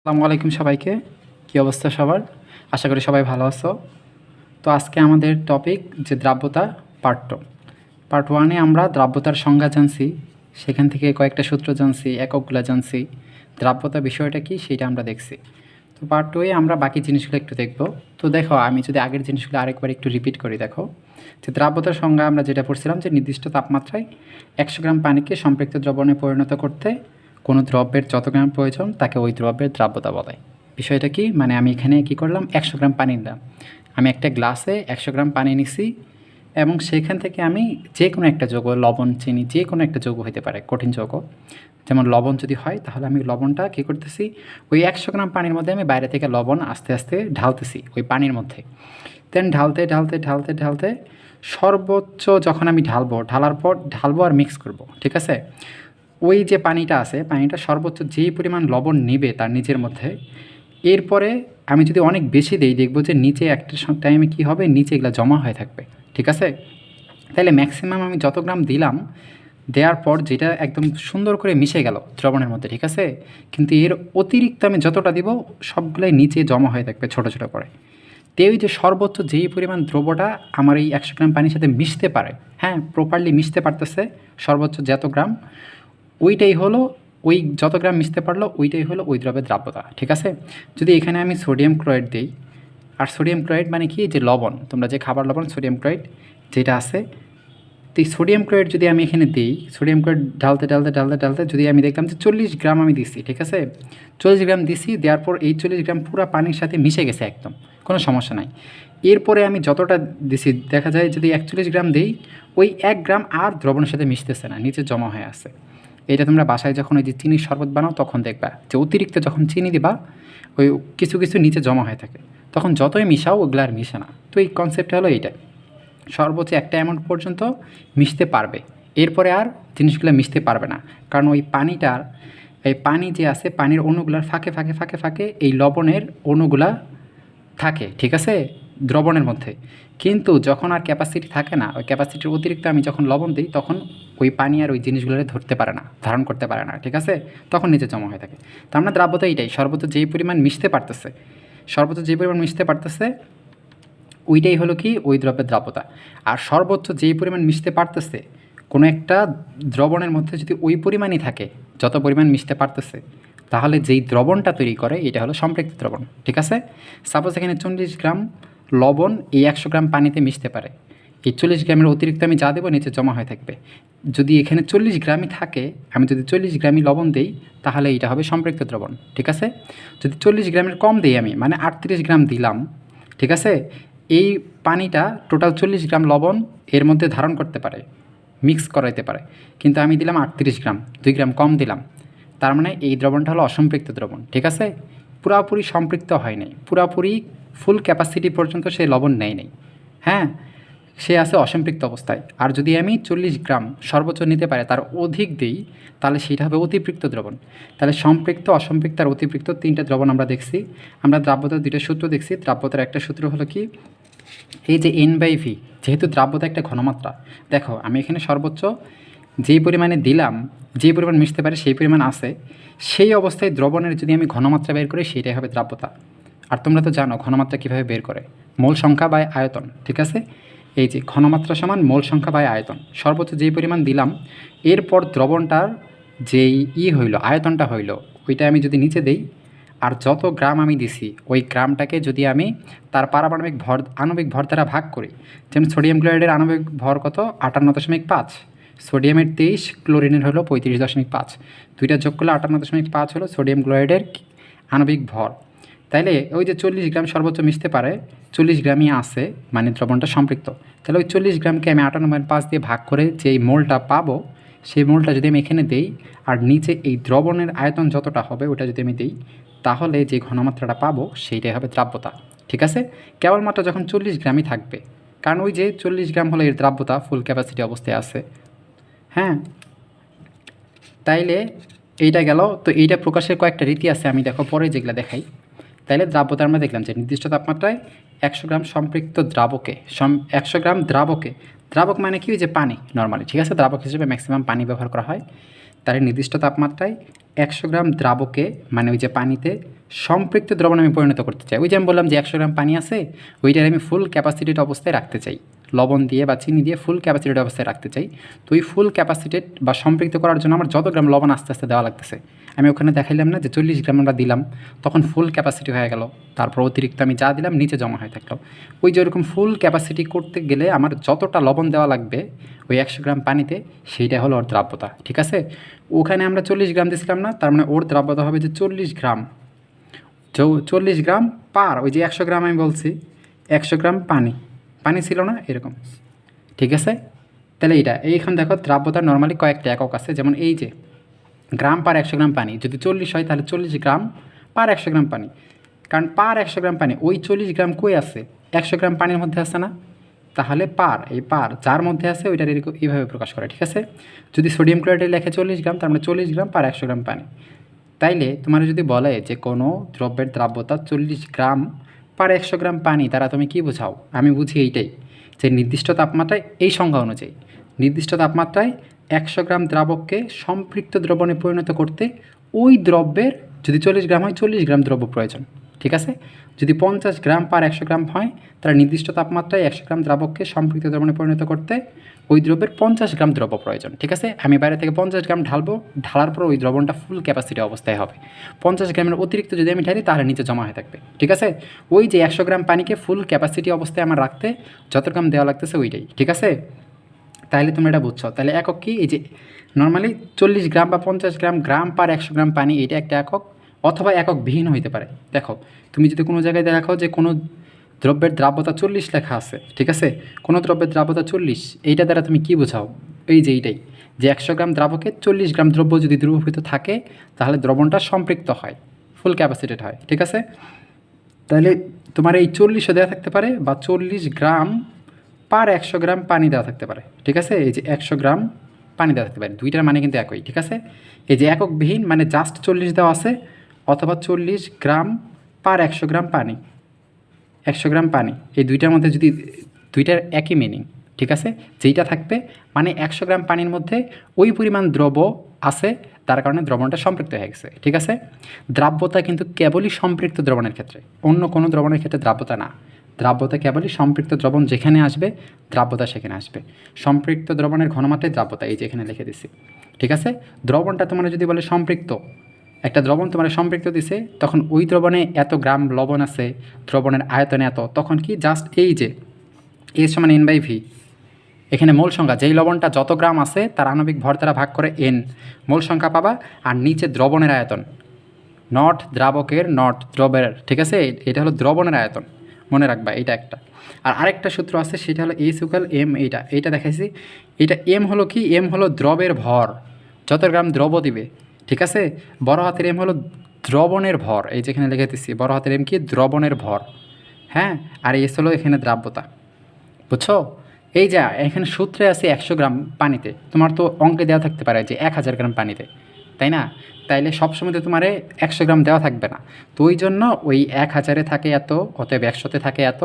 আসসালামু আলাইকুম সবাইকে। কী অবস্থা সবার? আশা করি সবাই ভালো আছো। তো আজকে আমাদের টপিক যে দ্রাব্যতা পার্ট 2। পার্ট 1-এ আমরা দ্রাব্যতার সংজ্ঞা জানছি, সেখান থেকে কয়েকটা সূত্র জানছি, এককগুলো জানছি, দ্রাব্যতা বিষয়টা কী সেটা আমরা দেখছি। তো পার্ট 2-এ আমরা বাকি জিনিসগুলো একটু দেখব। তো দেখো, আমি যদি আগের জিনিসগুলো আরেকবার একটু রিপিট করি, দেখো যে দ্রাব্যতার সংজ্ঞা আমরা যেটা পড়ছিলাম যে নির্দিষ্ট তাপমাত্রায় 100 গ্রাম পানিকে সম্পৃক্ত দ্রবণে পরিণত করতে কোনো দ্রব্যের যত গ্রাম প্রয়োজন তাকে ওই দ্রব্যের দ্রাব্যতা বলে। বিষয়টা কি, মানে আমি এখানে কি করলাম, 100 গ্রাম পানি নিলাম, আমি একটা গ্লাসে 100 গ্রাম পানি নিছি এবং সেখান থেকে আমি যে কোনো একটা যৌগ, লবণ, চিনি, যে কোনো একটা যৌগ হতে পারে, কঠিন যৌগ, যেমন লবণ যদি হয় তাহলে আমি লবণটা কী করতেছি, ওই 100 গ্রাম পানির মধ্যে আমি বাইরে থেকে লবণ আস্তে আস্তে ঢালতেছি ওই পানির মধ্যে। দেন ঢালতে ঢালতে ঢালতে ঢালতে সর্বোচ্চ যখন আমি ঢালার পর ঢালবো আর মিক্স করব, ঠিক আছে। ওই যে পানিটা আছে, পানিটা সর্বোচ্চ যেই পরিমাণ লবণ নেবে তার নিজের মধ্যে, এরপরে আমি যদি অনেক বেশি দেই, দেখব যে নিচে একটা টাইমে কী হবে, নিচে এগুলো জমা হয়ে থাকবে, ঠিক আছে। তাহলে ম্যাক্সিমাম আমি যত গ্রাম দিলাম, দেওয়ার পর যেটা একদম সুন্দর করে মিশে গেল দ্রবণের মধ্যে, ঠিক আছে, কিন্তু এর অতিরিক্ত আমি যতটা দিব সবগুলোই নিচে জমা হয়ে থাকবে ছোটো ছোটো করে। তেই যে সর্বোচ্চ যেই পরিমাণ দ্রব্যটা আমার এই 100 গ্রাম পানির সাথে মিশতে পারে, হ্যাঁ, প্রপারলি মিশতে পারতেছে, সর্বোচ্চ যত গ্রাম, ওইটাই হলো, ওই যত গ্রাম মিশতে পারলো ওইটাই হলো ওই দ্রব্যের দ্রাব্যতা, ঠিক আছে। যদি এখানে আমি সোডিয়াম ক্লোরাইড দিই, আর সোডিয়াম ক্লোরাইড মানে কি, যে লবণ, তোমরা যে খাবার লবণ সোডিয়াম ক্লোরাইড যেটা আছে, তো এই সোডিয়াম ক্লোরাইড যদি আমি এখানে দিই, সোডিয়াম ক্লোরাইড ঢালতে ঢালতে ঢালতে ঢালতে যদি আমি দেখলাম যে 40 গ্রাম আমি দিচ্ছি, ঠিক আছে, 40 গ্রাম দিছি, দেওয়ার পর এই 40 গ্রাম পুরো পানির সাথে মিশে গেছে একদম, কোনো সমস্যা নাই। এরপরে আমি যতটা দিছি, দেখা যায় যদি 41 গ্রাম দিই, ওই 1 গ্রাম আর দ্রবণের সাথে মিশতেছে না, নিচে জমা হয়ে আছে। এটা তোমরা বাসায় যখন ওই যে চিনির শরবত বানাও তখন দেখবা যে অতিরিক্ত যখন চিনি দিবা, ওই কিছু কিছু নিচে জমা হয়ে থাকে, তখন যতই মিশাও ওগুলো আর মিশে না। তো এই কনসেপ্টটা হলো এইটা, সর্বোচ্চ একটা অ্যামাউন্ট পর্যন্ত মিশতে পারবে, এরপরে আর জিনিসগুলো মিশতে পারবে না, কারণ ওই পানিটার, এই পানি যে আছে, পানির অণুগুলার ফাঁকে ফাঁকে ফাঁকে ফাঁকে এই লবণের অণুগুলা থাকে, ঠিক আছে, দ্রবণের মধ্যে। কিন্তু যখন আর ক্যাপাসিটি থাকে না, ওই ক্যাপাসিটির অতিরিক্ত আমি যখন লবণ দিই, তখন ওই পানি আর ওই জিনিসগুলোরে ধরতে পারে না, ধারণ করতে পারে না, ঠিক আছে, তখন নিচে জমা হয়ে থাকে। তার মানে দ্রাব্যতা এইটাই, সর্বোচ্চ যেই পরিমাণ মিশতে পারতেছে, সর্বোচ্চ যেই পরিমাণ মিশতে পারতেছে ওইটাই হলো কি ওই দ্রব্যের দ্রাব্যতা। আর সর্বোচ্চ যেই পরিমাণ মিশতে পারতেছে কোনো একটা দ্রবণের মধ্যে যদি ওই পরিমাণই থাকে, যত পরিমাণ মিশতে পারতেছে, তাহলে যেই দ্রবণটা তৈরি করে এটা হলো সম্পৃক্ত দ্রবণ, ঠিক আছে। সাপোজ এখানে 40 গ্রাম লবণ এই 100 গ্রাম পানিতে মিশতে পারে, এই 40 গ্রামের অতিরিক্ত আমি যা দেবো নিচে জমা হয়ে থাকবে। যদি এখানে 40 গ্রামই থাকে, আমি যদি 40 গ্রামই লবণ দিই, তাহলে এটা হবে সম্পৃক্ত দ্রবণ, ঠিক আছে। যদি 40 গ্রামের কম দিই আমি, মানে 38 গ্রাম দিলাম, ঠিক আছে, এই পানিটা টোটাল 40 গ্রাম লবণ এর মধ্যে ধারণ করতে পারে, মিক্স করাইতে পারে, কিন্তু আমি দিলাম 38 গ্রাম, 2 গ্রাম কম দিলাম, তার মানে এই দ্রবণটা হলো অসম্পৃক্ত দ্রবণ, ঠিক আছে। পুরাপুরি সম্পৃক্ত হয় নাই, পুরাপুরি ফুল ক্যাপাসিটি পর্যন্ত সে লবণ নেয় নেই, হ্যাঁ, সে আছে অসম্পৃক্ত অবস্থায়। আর যদি আমি 40 গ্রাম সর্বোচ্চ নিতে পারে তার অধিক দিই, তাহলে সেটা হবে অতিপৃক্ত দ্রবণ। তাহলে সম্পৃক্ত, অসম্পৃক্ত আর অতিপৃক্ত তিনটা দ্রবণ আমরা দেখছি। আমরা দ্রাব্যতার দুইটা সূত্র দেখছি। দ্রাব্যতার একটা সূত্র হলো কি, এই যে N/V, যেহেতু দ্রাব্যতা একটা ঘনমাত্রা, দেখো আমি এখানে সর্বোচ্চ যেই পরিমাণে দিলাম, যেই পরিমাণ মিশতে পারে সেই পরিমাণ আছে, সেই অবস্থায় দ্রবণের যদি আমি ঘনমাত্রা বের করি সেটাই হবে দ্রাব্যতা। আর তোমরা তো জানো ঘনমাত্রা কীভাবে বের করে, মোল সংখ্যা বাই আয়তন, ঠিক আছে। এই যে ঘনমাত্রা সমান মোল সংখ্যা বাই আয়তন, সর্বোচ্চ যেই পরিমাণ দিলাম, এরপর দ্রবণটার যেই হইল, আয়তনটা হইল, ওইটা আমি যদি নিচে দেই, আর যত গ্রাম আমি দিছি ওই গ্রামটাকে যদি আমি তার পারমাণবিক ভর, আণবিক ভর দ্বারা ভাগ করি, যেমন সোডিয়াম ক্লোরাইডের আণবিক ভর কত, 58.5, সোডিয়ামের 23, ক্লোরিনের হলো 35.5, দুইটা যোগ করলে 58.5 হলো সোডিয়াম ক্লোরাইডের আণবিক ভর। তাইলে ওই যে 40 গ্রাম সর্বোচ্চ মিশতে পারে, 40 গ্রামই আছে, মানে দ্রবণটা সম্পৃক্ত। তাহলে ওই 40 গ্রামকে আমি 58.5 দিয়ে ভাগ করে যেই মোলটা পাবো, সেই মোলটা যদি আমি এখানে দেই, আর নিচে এই দ্রবণের আয়তন যতটা হবে ওটা যদি আমি দিই, তাহলে যে ঘনমাত্রাটা পাবো সেইটাই হবে দ্রাব্যতা, ঠিক আছে। কেবলমাত্র যখন 40 গ্রামই থাকবে, কারণ ওই যে 40 গ্রাম হলো এর দ্রাব্যতা, ফুল ক্যাপাসিটি অবস্থায় আছে, হ্যাঁ। তাইলে এইটা গেল। তো এইটা প্রকাশের কয়েকটা রীতি আছে, আমি দেখো পরে যেগুলো দেখাই। তাইলে দ্রাব্যতা আমরা দেখলাম যে নির্দিষ্ট তাপমাত্রায় 100 গ্রাম সম্পৃক্ত দ্রাবকে, 100 গ্রাম দ্রাবকে, দ্রাবক মানে কি, যে পানি নর্মালি, ঠিক আছে, দ্রাবক হিসেবে ম্যাক্সিমাম পানি ব্যবহার করা হয়। তাহলে নির্দিষ্ট তাপমাত্রায় 100 গ্রাম দ্রাবকে মানে ওই যে পানিতে সম্পৃক্ত দ্রবণ আমি পরিণত করতে চাই। ওই যে আমি বললাম যে 100 গ্রাম পানি আছে, ওইটার আমি ফুল ক্যাপাসিটেড অবস্থায় রাখতে চাই, লবণ দিয়ে বা চিনি দিয়ে ফুল ক্যাপাসিটেড অবস্থায় রাখতে চাই। তো ওই ফুল ক্যাপাসিটেড বা সম্পৃক্ত করার জন্য আমার যত গ্রাম লবণ আস্তে আস্তে দেওয়া লাগতেছে, আমি ওখানে দেখাইলাম না যে 40 গ্রাম আমরা দিলাম, তখন ফুল ক্যাপাসিটি হয়ে গেল, তারপর অতিরিক্ত আমি যা দিলাম নিচে জমা হয়ে থাকলো। ওই যে ওরকম ফুল ক্যাপাসিটি করতে গেলে আমার যতটা লবণ দেওয়া লাগবে ওই 100 গ্রাম পানিতে, সেইটা হলো ওর দ্রাব্যতা। ঠিক আছে, ওখানে আমরা 40 গ্রাম দিয়েছিলাম না, তার মানে ওর দ্রাব্যতা হবে যে 40 গ্রাম, 40 গ্রাম পার ওই যে 100 গ্রাম আমি বলছি 100 গ্রাম পানি, পানি ছিল না এরকম। ঠিক আছে, তাহলে এইখানে দেখো দ্রাব্যতার নর্মালি কয়েকটা একক আছে, যেমন এই যে গ্রাম পার 100 গ্রাম পানি, যদি 40 হয় তাহলে 40 গ্রাম পার 100 গ্রাম পানি, কারণ পার 100 গ্রাম পানি ওই 40 গ্রাম কই আছে, 100 গ্রাম পানির মধ্যে আছে না, তাহলে পার এই পার যার মধ্যে আছে ওইটার এরকম এইভাবে প্রকাশ করে। ঠিক আছে, যদি সোডিয়াম ক্লোরাইডে লেখে 40 গ্রাম, তার মানে 40 গ্রাম পার 100 গ্রাম পানি। তাইলে তোমার যদি বলে যে কোনো দ্রব্যের দ্রাব্যতা 40 গ্রাম পার 100 গ্রাম পানি, তারা তুমি কি বোঝাও? আমি বুঝি এইটাই, যে নির্দিষ্ট তাপমাত্রায় এই সংজ্ঞা অনুযায়ী নির্দিষ্ট তাপমাত্রায় 100 গ্রাম দ্রাবককে সম্পৃক্ত দ্রবণে পরিণত করতে ওই দ্রব্যের যদি 40 গ্রাম হয় 40 গ্রাম দ্রব্য প্রয়োজন। ঠিক আছে, যদি 50 গ্রাম পার 100 গ্রাম হয়, তাহলে নির্দিষ্ট তাপমাত্রায় 100 গ্রাম দ্রাবককে সম্পৃক্ত দ্রবণে পরিণত করতে ওই দ্রব্যের 50 গ্রাম দ্রব্য প্রয়োজন। ঠিক আছে, আমি বাইরে থেকে 50 গ্রাম ঢালবো, ঢালার পর ওই দ্রবণটা ফুল ক্যাপাসিটি অবস্থায় হবে। 50 গ্রামের অতিরিক্ত যদি আমি ঢালি তাহলে নিচে জমা হয়ে থাকবে। ঠিক আছে, ওই যে 100 গ্রাম পানিকে ফুল ক্যাপাসিটি অবস্থায় আমার রাখতে যত গ্রাম দেওয়া লাগতেছে ওইটাই। ঠিক আছে, তাহলে তোমরা এটা বুঝছো। তাহলে একক কি, এই যে নর্মালি 40 গ্রাম বা 50 গ্রাম, গ্রাম পার 100 গ্রাম পানি, এইটা একটা একক, অথবা একক বিহীন হইতে পারে। দেখো তুমি যদি কোনো জায়গায় দেখো যে কোনো দ্রব্যের দ্রাব্যতা 40 লেখা আছে, ঠিক আছে, কোনো দ্রব্যের দ্রাব্যতা 40, এইটা দ্বারা তুমি কি বোঝাও? এই যে এইটাই, যে 100 গ্রাম দ্রাবকে 40 গ্রাম দ্রব্য যদি দ্রবীভূত থাকে তাহলে দ্রবণটা সম্পৃক্ত হয়, ফুল ক্যাপাসিটেড হয়। ঠিক আছে, তাহলে তোমার এই 40ও দেওয়া থাকতে পারে বা 40 গ্রাম পার 100 গ্রাম পানি দেওয়া থাকতে পারে। ঠিক আছে, এই যে 100 গ্রাম পানি দেওয়া থাকতে পারে, দুইটার মানে কিন্তু একই। ঠিক আছে, এই যে এককবিহীন মানে জাস্ট 40 দেওয়া আছে, অথবা 40 গ্রাম পার 100 গ্রাম পানি, 100 গ্রাম পানি, এই দুইটার মধ্যে যদি দুইটার একই মিনিং। ঠিক আছে, যেইটা থাকবে মানে 100 গ্রাম পানির মধ্যে ওই পরিমাণ দ্রব্য আছে, তার কারণে দ্রবণটা সম্পৃক্ত হয়ে গেছে। ঠিক আছে, দ্রাব্যতা কিন্তু কেবলই সম্পৃক্ত দ্রবণের ক্ষেত্রে, অন্য কোনো দ্রবণের ক্ষেত্রে দ্রাব্যতা না। দ্রাব্যতা কেবলই সম্পৃক্ত দ্রবণ যেখানে আসবে দ্রাব্যতা সেখানে আসবে। সম্পৃক্ত দ্রবণের ঘনমাত্রায় দ্রাব্যতা, এই যে এখানে লিখে দিচ্ছি। ঠিক আছে, দ্রবণটা তোমরা যদি বলে সম্পৃক্ত, একটা দ্রবণ তোমার সম্পৃক্ত দিছে, তখন ওই দ্রবণে এত গ্রাম লবণ আছে, দ্রবণের আয়তনে এত, তখন কি জাস্ট এই যে এ সমান N/V, এখানে মোল সংখ্যা, যেই লবণটা যত গ্রাম আছে তার আণবিক ভর দ্বারা ভাগ করে N মোল সংখ্যা পাবা, আর নিচে দ্রবণের আয়তন, নট দ্রাবকের নট দ্রবের। ঠিক আছে, এটা হলো দ্রবণের আয়তন, মনে রাখবা এটা একটা। আর আরেকটা সূত্র আছে, সেটা হলো H=M, এইটা দেখাইছি। এটা M হলো কি, M হলো দ্রবের ভর, যত গ্রাম দ্রব্য দিবে। ঠিক আছে, বড় হাতের M হলো দ্রবণের ভর, এই যেখানে লিখে দিচ্ছি, বড় হাতের M কি, দ্রবণের ভর। হ্যাঁ, আর S হলো এখানে দ্রাব্যতা। বুঝছো, এই যে এখানে সূত্রে আছে 100 গ্রাম পানিতে, তোমার তো অঙ্কে দেওয়া থাকতে পারে যে 1000 গ্রাম পানিতে, তাই না? তাইলে সবসময় তো তোমার 100 গ্রাম দেওয়া থাকবে না, তো ওই জন্য ওই 1000-এ থাকে এত, অতএব 100-তে থাকে এত,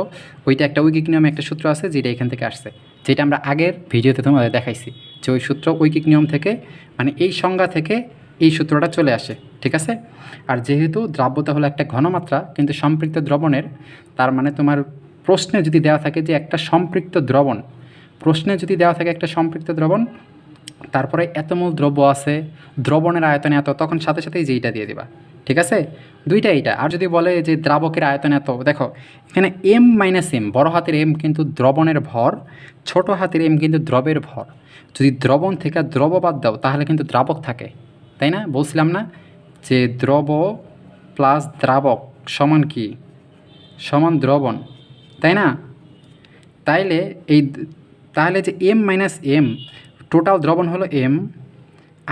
ওইটা একটা ঐকিক নিয়মে একটা সূত্র আছে যেটা এখান থেকে আসছে, যেটা আমরা আগের ভিডিওতে তোমাদের দেখাইছি, যে ওই সূত্র ঐকিক নিয়ম থেকে, মানে এই সংজ্ঞা থেকে এই সূত্রটা চলে আসে। ঠিক আছে, আর যেহেতু দ্রাব্যতা হলো একটা ঘনমাত্রা কিন্তু সম্পৃক্ত দ্রবণের, তার মানে তোমার প্রশ্নে যদি দেওয়া থাকে যে একটা সম্পৃক্ত দ্রবণ, প্রশ্নে যদি দেওয়া থাকে একটা সম্পৃক্ত দ্রবণ, তারপরে এত মোল দ্রব্য আছে, দ্রবণের আয়তন এত, তখন সাথে সাথেই যেইটা দিয়ে দিবা। ঠিক আছে, দুইটা এইটা। আর যদি বলে যে দ্রাবকের আয়তন এত, দেখো এখানে M-M, বড় হাতের M কিন্তু দ্রবণের ভর, ছোট হাতের M কিন্তু দ্রবের ভর। যদি দ্রবণ থেকে দ্রব বাদ দাও তাহলে কিন্তু দ্রাবক থাকে, তাই না? বলছিলাম না যে দ্রব প্লাস দ্রাবক সমান কি, সমান দ্রবণ, তাই না? তাহলে যে M-M, টোটাল দ্রবণ হলো M,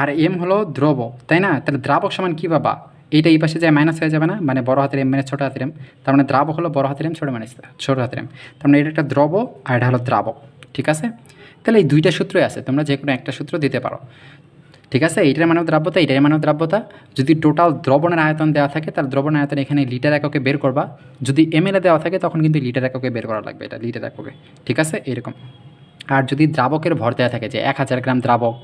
আর M হলো দ্রব, তাই না? তাহলে দ্রাবক সমান কী পাবা, এইটা এই পাশে যায় মাইনাস হয়ে যাবে না, মানে বড় হাতের M মানে ছোটো হাতের M, তার মানে দ্রাবক হলো বড় হাতের M ছোটো হাতের M, তার মানে এটা একটা দ্রব আর এটা হলো দ্রাবক। ঠিক আছে, তাহলে এই দুইটা সূত্রই আছে, তোমরা যে কোনো একটা সূত্র দিতে পারো। ঠিক আছে, এইটার মানব দ্রাব্যতা, এইটার মানব দ্রাব্যতা। যদি টোটাল দ্রবণের আয়তন দেওয়া থাকে তাহলে দ্রবণের আয়তন এখানে লিটার এককে বের করবা, যদি ml দেওয়া থাকে তখন কিন্তু লিটার এককে বের করা লাগবে, এটা লিটার এককে। ঠিক আছে, এরকম। আর যদি দ্রাবকের ভর দেওয়া থাকে যে 1000 গ্রাম দ্রাবক,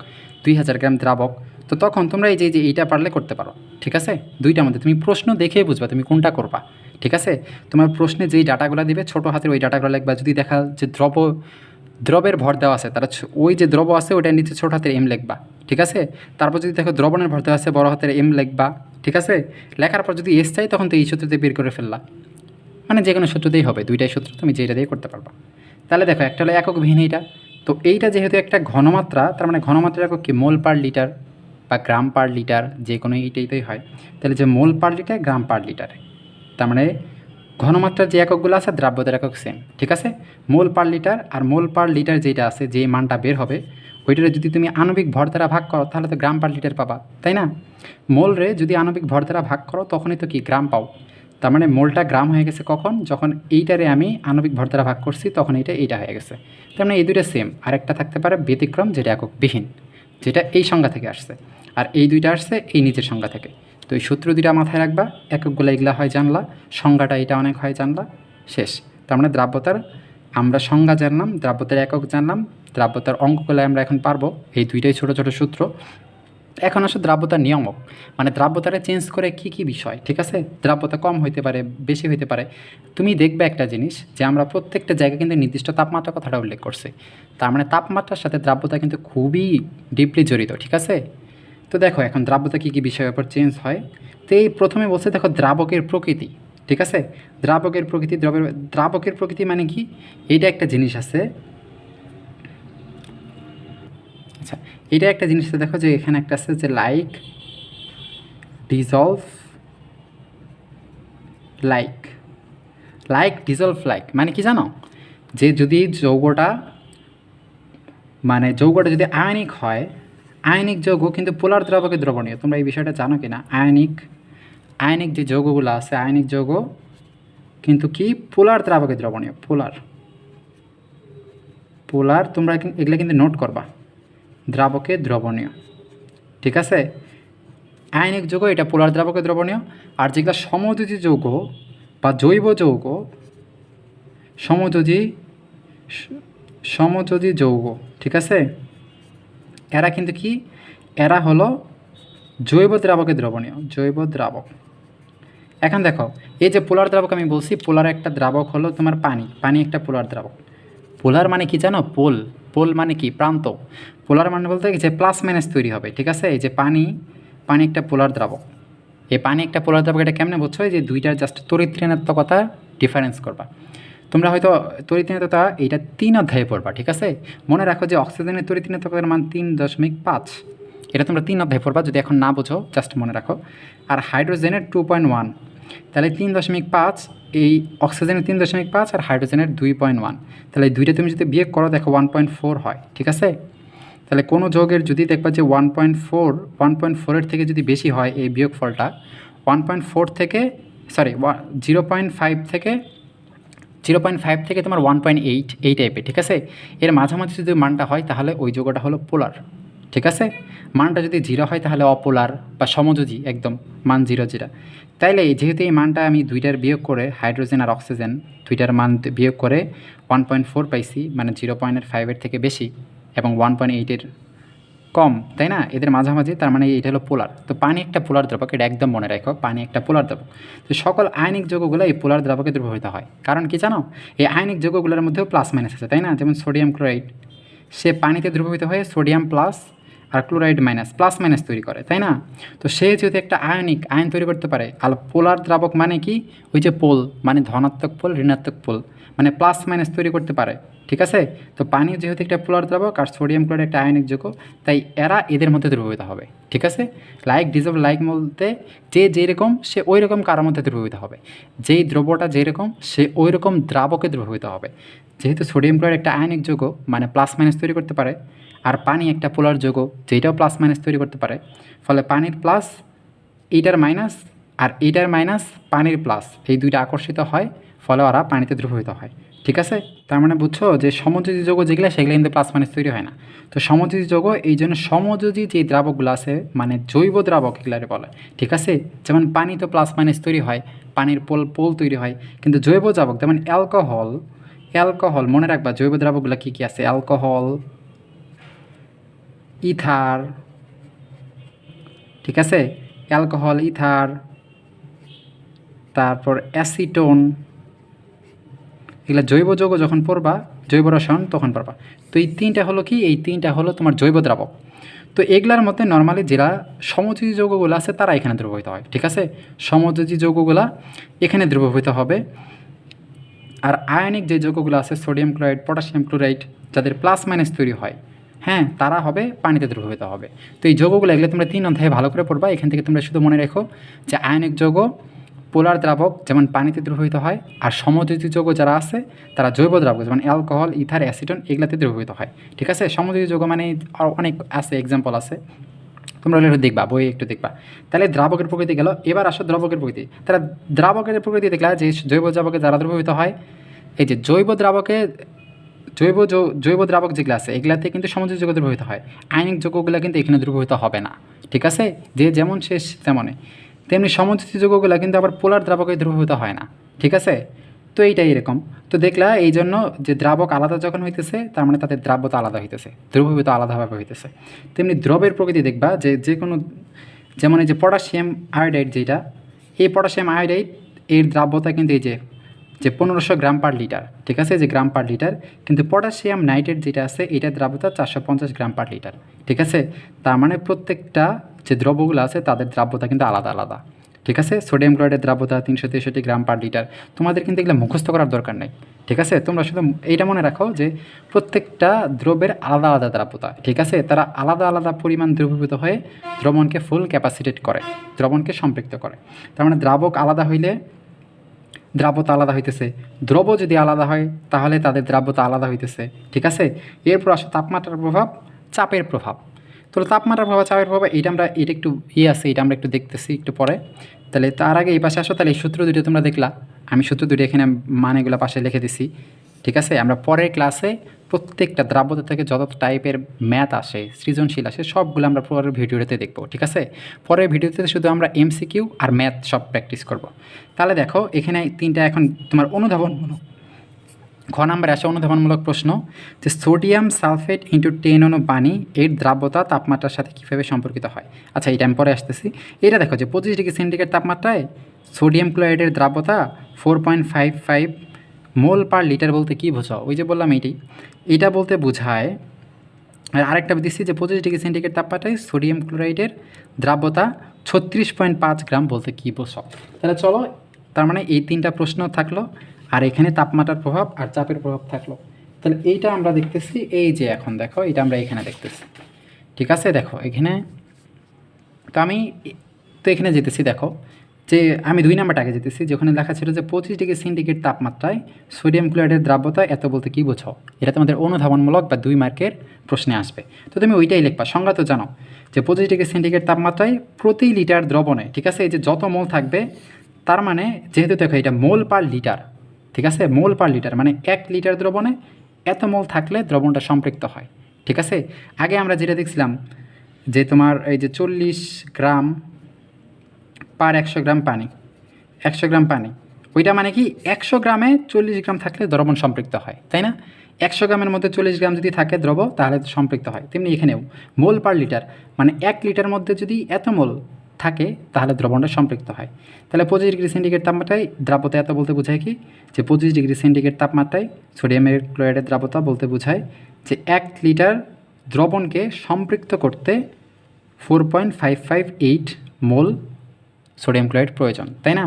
2000 গ্রাম দ্রাবক, তো তখন তোমরা এই যে এইটা পারলে করতে পারো, ঠিক আছে। দুইটার মধ্যে তুমি প্রশ্ন দেখেই বুঝবা তুমি কোনটা করবা, ঠিক আছে। তোমার প্রশ্নে যেই ডাটাগুলো দিবে ছোটো হাতের ওই ডাটাগুলো লিখবা। যদি দেখা যে দ্রবের ভর দেওয়া আছে, তারা ওই যে দ্রব আছে ওইটার নিচে ছোটো হাতের এম লিখবা, ঠিক আছে। তারপর যদি দেখো দ্রবণের ভর দেওয়া আছে বড় হাতের এম লিখবা, ঠিক আছে। লেখার পর যদি এস চাই তখন তো এই সূত্রতে বের করে ফেললা, মানে যে কোনো সূত্রতেই হবে, দুইটাই সূত্র তুমি যেটা দিয়ে করতে পারবা। তাহলে দেখো একটা হলো একক বিহীন এইটা, তো এইটা যেহেতু একটা ঘনমাত্রা, তার মানে ঘনমাত্রা একক কি মোল পার লিটার বা গ্রাম পার লিটার, যে কোনো এইটাই হয়। তাহলে যে মোল পার লিটার গ্রাম পার লিটার, তার মানে ঘনমাত্রার যে এককগুলো আছে দ্রাব্যতার একক সেম, ঠিক আছে। মোল পার লিটার আর মোল পার লিটার যেটা আছে যে মানটা বের হবে ওইটারে যদি তুমি আণবিক ভর দ্বারা ভাগ করো তাহলে তো গ্রাম পার লিটার পাবা, তাই না। মোল রে যদি আণবিক ভর দ্বারা ভাগ করো তখনই তো কি গ্রাম পাও। তার মানে মোলটা গ্রাম হয়ে গেছে কখন, যখন এইটারে আমি আণবিক ভর দ্বারা ভাগ করছি তখন এইটা হয়ে গেছে। তার মানে এই দুইটা সেম। আরেকটা থাকতে পারে ব্যতিক্রম যেটা একক বিহীন, যেটা এই সংজ্ঞা থেকে আসছে, আর এই দুইটা আসছে এই নিচের সংজ্ঞা থেকে। তো এই সূত্র দুইটা মাথায় রাখবা, এককগুলো এগুলা হয় জানলা, সংজ্ঞাটা এটা অনেক হয় জানলা, শেষ। তার মানে দ্রাব্যতার আমরা সংজ্ঞা জানলাম, দ্রাব্যতার একক জানলাম, দ্রাব্যতার অঙ্কগুলো আমরা এখন পারবো, এই দুইটাই ছোটো ছোটো সূত্র। এখন আসলে দ্রাব্যতার নিয়ামক, মানে দ্রাব্যতারে চেঞ্জ করে কি কি বিষয়, ঠিক আছে। দ্রাব্যতা কম হইতে পারে, বেশি হইতে পারে। তুমি দেখবে একটা জিনিস যে আমরা প্রত্যেকটা জায়গায় কিন্তু নির্দিষ্ট তাপমাত্রা কথাটা উল্লেখ করছি, তার মানে তাপমাত্রার সাথে দ্রাব্যতা কিন্তু খুবই ডিপলি জড়িত, ঠিক আছে। তো দেখো এখন দ্রাব্যতা কী কী বিষয়ের উপর চেঞ্জ হয়। তো এই প্রথমে বলছে দেখো দ্রাবকের প্রকৃতি, ঠিক আছে। দ্রাবকের প্রকৃতি, দ্রাবকের প্রকৃতি মানে কি, এইটা একটা জিনিস আছে। আচ্ছা, এটা একটা জিনিস দেখো যে এখানে একটা আছে যে like dissolved like dissolved like মানে কি জানো, যে যদি যৌগটা যদি আয়নিক হয়, আয়নিক যৌগ কিন্তু পোলার দ্রাবকে দ্রবণীয়। তোমরা এই বিষয়টা জানো কি না, আয়নিক যে যৌগগুলো আছে, আয়নিক যৌগ কিন্তু কি পোলার দ্রাবকে দ্রবণীয়। পোলার তোমরা এগুলো কিন্তু নোট করবা, দ্রাবকে দ্রবণীয়, ঠিক আছে। আয়নিক যৌগ এটা পোলার দ্রাবকে দ্রবণীয়। আর যেগুলো সমযোজী যৌগ বা জৈব যৌগ, সমযোজী যৌগ, ঠিক আছে, এরা কিন্তু কি, এরা হলো জৈব দ্রাবকে দ্রবণীয়, জৈব দ্রাবক। এখন দেখো এই যে পোলার দ্রাবক আমি বলছি, পোলার একটা দ্রাবক হলো তোমার পানি একটা পোলার দ্রাবক। পোলার মানে কি জানো, পোল মানে কি প্রান্ত। পোলার মানে বলতে যে প্লাস মাইনাস তৈরি হবে, ঠিক আছে। এই যে পানি একটা পোলার দ্রাবক, এই পানি একটা পোলার দ্রাবক, এটা কেমনে বুঝছো, এই যে দুইটার জাস্ট তড়িৎ ঋণাত্মকতা ডিফারেন্স করবা। তোমরা হয়তো তড়িৎ ঋণাত্মকতা এইটা 3 অধ্যায়ে পড়বা, ঠিক আছে। মনে রাখো যে অক্সিজেনের তড়িৎ ঋণাত্মকতার মান 3.5, এটা তোমরা 3 অধ্যায়ে পড়বা, যদি এখন না বোঝো জাস্ট মনে রাখো। আর হাইড্রোজেনের 2.1, তাহলে 3.5, এই অক্সিজেনের 3.5 আর হাইড্রোজেনের 2.1, তাহলে এই দুইটা তুমি যদি বিয়োগ করো দেখো 1.4 হয়, ঠিক আছে। তাহলে কোনো যৌগের যদি দেখবা যে 1.4 থেকে যদি বেশি হয় এই বিয়োগফলটা, 1.4 থেকে 0.5 থেকে তোমার 1.8 এই টাইপের, ঠিক আছে। এর মাঝামাঝি যদি মানটা হয় তাহলে ওই যৌগটা হলো পোলার, ঠিক আছে। মানটা যদি 0 হয় তাহলে অপোলার বা সমযোজী, একদম মান 0 যেটা। তাইলে যেহেতু এই মানটা আমি দুইটার বিয়োগ করে, হাইড্রোজেন আর অক্সিজেন দুইটার মান বিয়োগ করে 1.4 পাইছি, মানে 0.5 থেকে বেশি এবং 1.8 কম, তাই না, এদের মাঝামাঝি, তার মানে এটা হলো পোলার। তো পানি একটা পোলার দ্রাবক, এটা একদম মনে রাখো, পানি একটা পোলার দ্রাবক। তো সকল আয়নিক যৌগগুলো এই পোলার দ্রাবকে দ্রবীভূত হয়। কারণ কি জানো, এই আয়নিক যৌগগুলোর মধ্যেও প্লাস মাইনাস আছে, তাই না। যেমন সোডিয়াম ক্লোরাইড, সে পানিতে দ্রবীভূত হয়ে সোডিয়াম প্লাস আর ক্লোরাইড মাইনাস, প্লাস মাইনাস তৈরি করে, তাই না। তো সে যদি একটা আয়ন তৈরি করতে পারে, আর পোলার দ্রাবক মানে কি, ওই যে পোল মানে ধনাত্মক পোল ঋণাত্মক পোল, মানে প্লাস মাইনাস তৈরি করতে পারে, ঠিক আছে। তো পানি যেহেতু একটা পোলার দ্রাবক আর সোডিয়াম ক্লোরাইড একটা আয়নিক যৌগ, তাই এদের মধ্যে দ্রবীভূত হবে, ঠিক আছে। লাইক ডিজলভ লাইক বলতে যে যেরকম সে ওই রকম কারোর মধ্যে দ্রবীভূত হবে, যেই দ্রব্যটা যেরকম সে ওই রকম দ্রাবকে দ্রবীভূত হবে। যেহেতু সোডিয়াম ক্লোরাইড একটা আয়নিক যৌগ মানে প্লাস মাইনাস তৈরি করতে পারে, আর পানি একটা পোলার যৌগ যেটাও প্লাস মাইনাস তৈরি করতে পারে, ফলে পানির প্লাস এইটার মাইনাস আর এইটার মাইনাস পানির প্লাস, এই দুইটা আকর্ষিত হয়, ফলে ওরা পানিতে দ্রবীভূত হয়, ঠিক আছে। তার মানে বুঝছো যে সমযোজী যৌগ যেগুলো সেগুলো কিন্তু প্লাস মাইনাস তৈরি হয় না। তো সমযোজী যৌগ এই জন্য সমযোজী যে দ্রাবকগুলো আছে মানে জৈব দ্রাবক এগুলারে বলে, ঠিক আছে। যেমন পানি তো প্লাস মাইনাস তৈরি হয়, পানির পোল তৈরি হয়, কিন্তু জৈব দ্রাবক যেমন অ্যালকোহল মনে রাখবা, জৈব দ্রাবকগুলো কী আছে, অ্যালকোহল, ইথার, ঠিক আছে, অ্যালকোহল, ইথার, তারপর অ্যাসিটোন, এগুলো জৈব যৌগ যখন পড়বা, জৈব রসায়ন তখন পড়বা। তো এই তিনটা হলো কি, এই তিনটা হলো তোমার জৈব দ্রাবক। তো এগুলার মধ্যে নর্মালি যারা সমযোজী যৌগগুলো আছে তারা এখানে দ্রবীভূত হয়। ঠিক আছে, সমযোজী যৌগগুলা এখানে দ্রবীভূত হবে। আর আয়নিক যে যৌগগুলো আছে, সোডিয়াম ক্লোরাইড, পটাশিয়াম ক্লোরাইড, যাদের প্লাস মাইনাস তৈরি হয়, হ্যাঁ, তারা হবে পানিতে দ্রবীভূত হবে। তো এই যৌগগুলো এগুলো তোমরা 3 অধ্যায়ে ভালো করে পড়বা। এখান থেকে তোমরা শুধু মনে রেখো যে আয়নিক যৌগ পোলার দ্রাবক যেমন পানিতে দ্রবীভূত হয়, আর সমযোজী যৌগ যারা আছে তারা জৈব দ্রাবক যেমন অ্যালকোহল, ইথার, অ্যাসিটন এগুলাতে দ্রবীভূত হয়। ঠিক আছে, সমযোজী যৌগ মানে অনেক আছে, এক্সাম্পল আছে, তোমরা একটু দেখবা, বই একটু দেখবা। তাহলে দ্রাবকের প্রকৃতি গেল। এবার আসো দ্রাবকের প্রকৃতি। তাহলে দ্রাবকের প্রকৃতি দেখলা যে জৈব দ্রাবকে যারা দ্রবীভূত হয়, এই যে জৈব দ্রাবকে জৈব দ্রাবক যেগুলো আছে এগুলাতে কিন্তু সমযোজী যৌগ দ্রবীভূত হয়। আয়নিক যৌগগুলো কিন্তু এখানে দ্রবীভূত হবে না। ঠিক আছে, যে যেমন শেষ তেমনই, তেমনি সমযোজী যৌগগুলো কিন্তু আবার পোলার দ্রাবকে দ্রবীভূত হয় না। ঠিক আছে, তো এইটাই এরকম। তো দেখলা এই জন্য যে দ্রাবক আলাদা যখন হইতেছে তার মানে তাদের দ্রাব্যতা আলাদা হইতেছে, দ্রবীভূত আলাদাভাবে হইতেছে। তেমনি দ্রবের প্রকৃতি দেখবা যে যে কোনো, যেমন এই যে পটাশিয়াম আয়োডাইড যেটা, এই পটাশিয়াম আয়োডাইড এর দ্রাব্যতা কিন্তু এই যে 1500 গ্রাম পার লিটার। ঠিক আছে, যে গ্রাম পার লিটার, কিন্তু পটাশিয়াম নাইট্রেট যেটা আছে এটার দ্রাব্যতা 450 গ্রাম পার লিটার। ঠিক আছে, তার মানে প্রত্যেকটা যে দ্রব্যগুলো আছে তাদের দ্রাব্যতা কিন্তু আলাদা আলাদা। ঠিক আছে, সোডিয়াম ক্লোরাইডের দ্রাব্যতা 363 গ্রাম পার লিটার। তোমাদের কিন্তু এগুলো মুখস্থ করার দরকার নেই। ঠিক আছে, তোমরা শুধু এইটা মনে রাখো যে প্রত্যেকটা দ্রব্যের আলাদা আলাদা দ্রাব্যতা। ঠিক আছে, তারা আলাদা আলাদা পরিমাণ দ্রবীভূত হয়ে দ্রবণকে ফুল ক্যাপাসিটেট করে, দ্রবণকে সম্পৃক্ত করে। তার মানে দ্রাবক আলাদা হইলে দ্রাব্যতা আলাদা হইতেছে, দ্রব যদি আলাদা হয় তাহলে তাদের দ্রাব্যতা আলাদা হইতেছে। ঠিক আছে, এরপর আসে তাপমাত্রার প্রভাব, চাপের প্রভাব। তো তাপমাত্রার প্রভাব, চাপের প্রভাব, এটা একটু আছে, এটা আমরা একটু দেখতেছি একটু পরে। তাহলে তার আগে এই পাশে আসো। তাহলে এই সূত্র দুটো তোমরা দেখলা, আমি সূত্র দুটো এখানে মানেগুলো পাশে লিখে দিছি। ঠিক আছে, আমরা পরের ক্লাসে প্রত্যেকটা দ্রাব্যতা থেকে যত টাইপের ম্যাথ আসে, সৃজনশীল আসে, সবগুলো আমরা পরের ভিডিওতে দেখবো। ঠিক আছে, পরের ভিডিওতে শুধু আমরা এমসিকিউ আর ম্যাথ সব প্র্যাকটিস করব। তাহলে দেখো এখানে তিনটা এখন তোমার অনুধাবনমূলক। ঘ নাম্বারে আসে অনুধাবনমূলক প্রশ্ন যে সোডিয়াম সালফেট ইন্টু 10 অনু পানি এর দ্রাব্যতা তাপমাত্রার সাথে কীভাবে সম্পর্কিত হয়। আচ্ছা, এটা আমি পরে আসতেছি। এটা দেখো যে 25 ডিগ্রি সেন্টিগ্রেড তাপমাত্রায় সোডিয়াম ক্লোরাইডের দ্রাব্যতা 4.55 মোল পার লিটার বলতে কী বোঝাও? ওই যে বললাম এটা বলতে বোঝায়। আর আরেকটা দিচ্ছি যে 25 ডিগ্রি সেন্টিগ্রেড তাপমাত্রায় সোডিয়াম ক্লোরাইডের দ্রাব্যতা 36.5 গ্রাম বলতে কী বোঝাও? তাহলে চলো, তার মানে এই তিনটা প্রশ্ন থাকলো, আর এখানে তাপমাত্রার প্রভাব আর চাপের প্রভাব থাকলো। তাহলে এইটা আমরা দেখতেছি, এই যে এখন দেখো এটা আমরা এখানে দেখতেছি। ঠিক আছে, দেখো এখানে তো আমি তো এখানে যেতেছি, দেখো যে আমি 2 নাম্বারটা আগে যেতেছি, যেখানে লেখা ছিল যে 25 ডিগ্রি সেন্টিগ্রেড তাপমাত্রায় সোডিয়াম ক্লোরাইডের দ্রাব্যতা এত বলতে কী বোঝাও। এটা তোমাদের অনুধাবনমূলক বা 2 মার্কের প্রশ্নে আসবে। তো তুমি ওইটাই লিখবা। সংজ্ঞা তো জানো যে 25 ডিগ্রি সেন্টিগ্রেড তাপমাত্রায় প্রতি লিটার দ্রবণে, ঠিক আছে, এই যে যত মোল থাকবে, তার মানে যেহেতু দেখো এটা মোল পার লিটার, ঠিক আছে, মোল পার লিটার মানে 1 লিটার দ্রবণে এত মোল থাকলে দ্রবণটা সম্পৃক্ত হয়। ঠিক আছে, আগে আমরা যেটা দেখছিলাম যে তোমার এই যে 40 গ্রাম পার 100 গ্রাম পানি, 100 গ্রাম পানি, ওইটা মানে কি 100 গ্রামে 40 গ্রাম থাকলে দ্রবণ সম্পৃক্ত হয়, তাই না? 100 গ্রামের মধ্যে 40 গ্রাম যদি থাকে দ্রব, তাহলে সম্পৃক্ত হয়। তেমনি এখানেও মোল পার লিটার মানে 1 লিটার মধ্যে যদি এত মোল থাকে তাহলে দ্রবণটা সম্পৃক্ত হয়। তাহলে 25 ডিগ্রি সেন্টিগ্রেড তাপমাত্রায় দ্রাব্যতা এত বলতে বোঝায় কি, যে 25 ডিগ্রি সেন্টিগ্রেড তাপমাত্রায় সোডিয়ামের ক্লোরাইডের দ্রাব্যতা বলতে বোঝায় যে 1 লিটার দ্রবণকে সম্পৃক্ত করতে 4.558 মোল সোডিয়াম ক্লোরাইড প্রয়োজন, তাই না?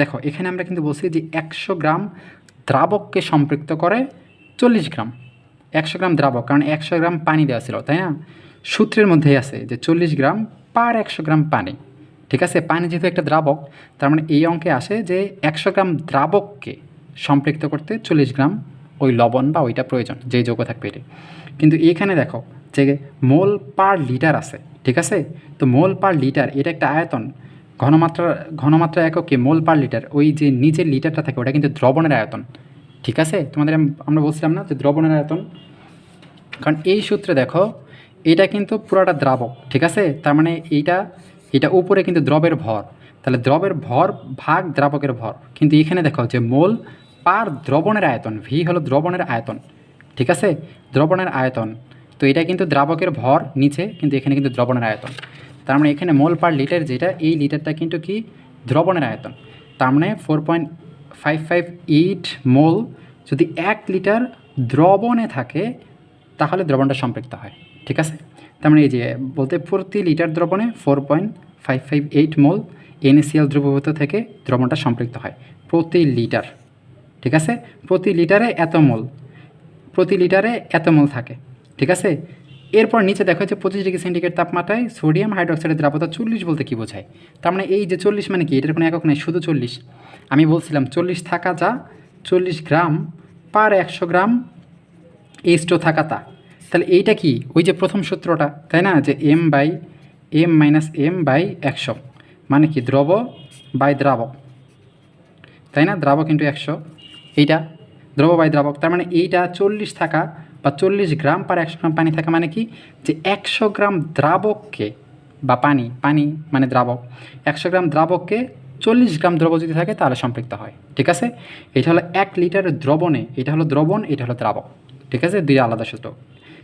দেখো এখানে আমরা কিন্তু বলছি যে 100 গ্রাম দ্রাবককে সম্পৃক্ত করে 40 গ্রাম, 100 গ্রাম দ্রাবক, কারণ 100 গ্রাম পানি দেওয়া ছিল, তাই না? সূত্রের মধ্যেই আছে যে 40 গ্রাম পার 100 গ্রাম পানি। ঠিক আছে, পানি যেহেতু একটা দ্রাবক, তার মানে এই অঙ্কে আসে যে 100 গ্রাম দ্রাবককে সম্পৃক্ত করতে 40 গ্রাম ওই লবণ বা ওইটা প্রয়োজন, যেই যৌগ থাকবে এটি। কিন্তু এখানে দেখো যে মোল পার লিটার আছে, ঠিক আছে, তো মোল পার লিটার এটা একটা আয়তন, ঘনমাত্রা এককে মোল পার লিটার, ওই যে নিচের লিটারটা থাকে ওটা কিন্তু দ্রবণের আয়তন। ঠিক আছে, তোমাদের আমরা বলছিলাম না যে দ্রবণের আয়তন, কারণ এই সূত্রে দেখো এটা কিন্তু পুরোটা দ্রাবক, ঠিক আছে, তার মানে এটা উপরে কিন্তু দ্রবের ভর, তাহলে দ্রবের ভর ভাগ দ্রাবকের ভর, কিন্তু এখানে দেখো যে মোল পার দ্রবণের আয়তন, ভি হলো দ্রবণের আয়তন, ঠিক আছে, দ্রবণের আয়তন, তো এটা কিন্তু দ্রাবকের ভর নিচে, কিন্তু এখানে কিন্তু দ্রবণের আয়তন। তার মানে এখানে মোল পার লিটার যেটা, এই লিটারটা কিন্তু কি দ্রবণের আয়তন। তার মানে 4.558 মোল যদি 1 লিটার দ্রবণে থাকে তাহলে দ্রবণটা সম্পৃক্ত হয়। ঠিক আছে, তার মানে এই যে বলতে প্রতি লিটার দ্রবণে 4.558 মোল NaCl দ্রবীভূত থেকে দ্রবণটা সম্পৃক্ত হয় প্রতি লিটার। ঠিক আছে, প্রতি লিটারে এত মোল, প্রতি লিটারে এত মোল থাকে। ঠিক আছে, এরপর নিচে দেখা যাচ্ছে 25 ডিগ্রি সেন্টিগ্রেড তাপমাত্রায় সোডিয়াম হাইড্রোক্সাইডের দ্রাবতা 40 বলতে কী বোঝায়? তার মানে এই যে 40 মানে কি, এটার কোনো একক নেই, শুধু 40। আমি বলছিলাম 40 থাকা যা 40 গ্রাম পার 100 গ্রাম H2 থাকা তা। তাহলে এইটা কি ওই যে প্রথম সূত্রটা, তাই না, যে M - M/100 মানে কি দ্রব বাই দ্রাবক, তাই না, দ্রাবক ইন্টু 100, এইটা দ্রব বাই দ্রাবক। তার মানে এইটা 40 থাকা বা 40 গ্রাম পার 100 গ্রাম পানি থাকা মানে কি, যে 100 গ্রাম দ্রাবককে বা পানি মানে দ্রাবক, 100 গ্রাম দ্রাবককে 40 গ্রাম দ্রব যদি থাকে তাহলে সম্পৃক্ত হয়। ঠিক আছে, এটা হলো 1 লিটার দ্রবণে, এটা হলো দ্রবণ, এটা হলো দ্রাবক। ঠিক আছে, দুই আলাদা সূত্র।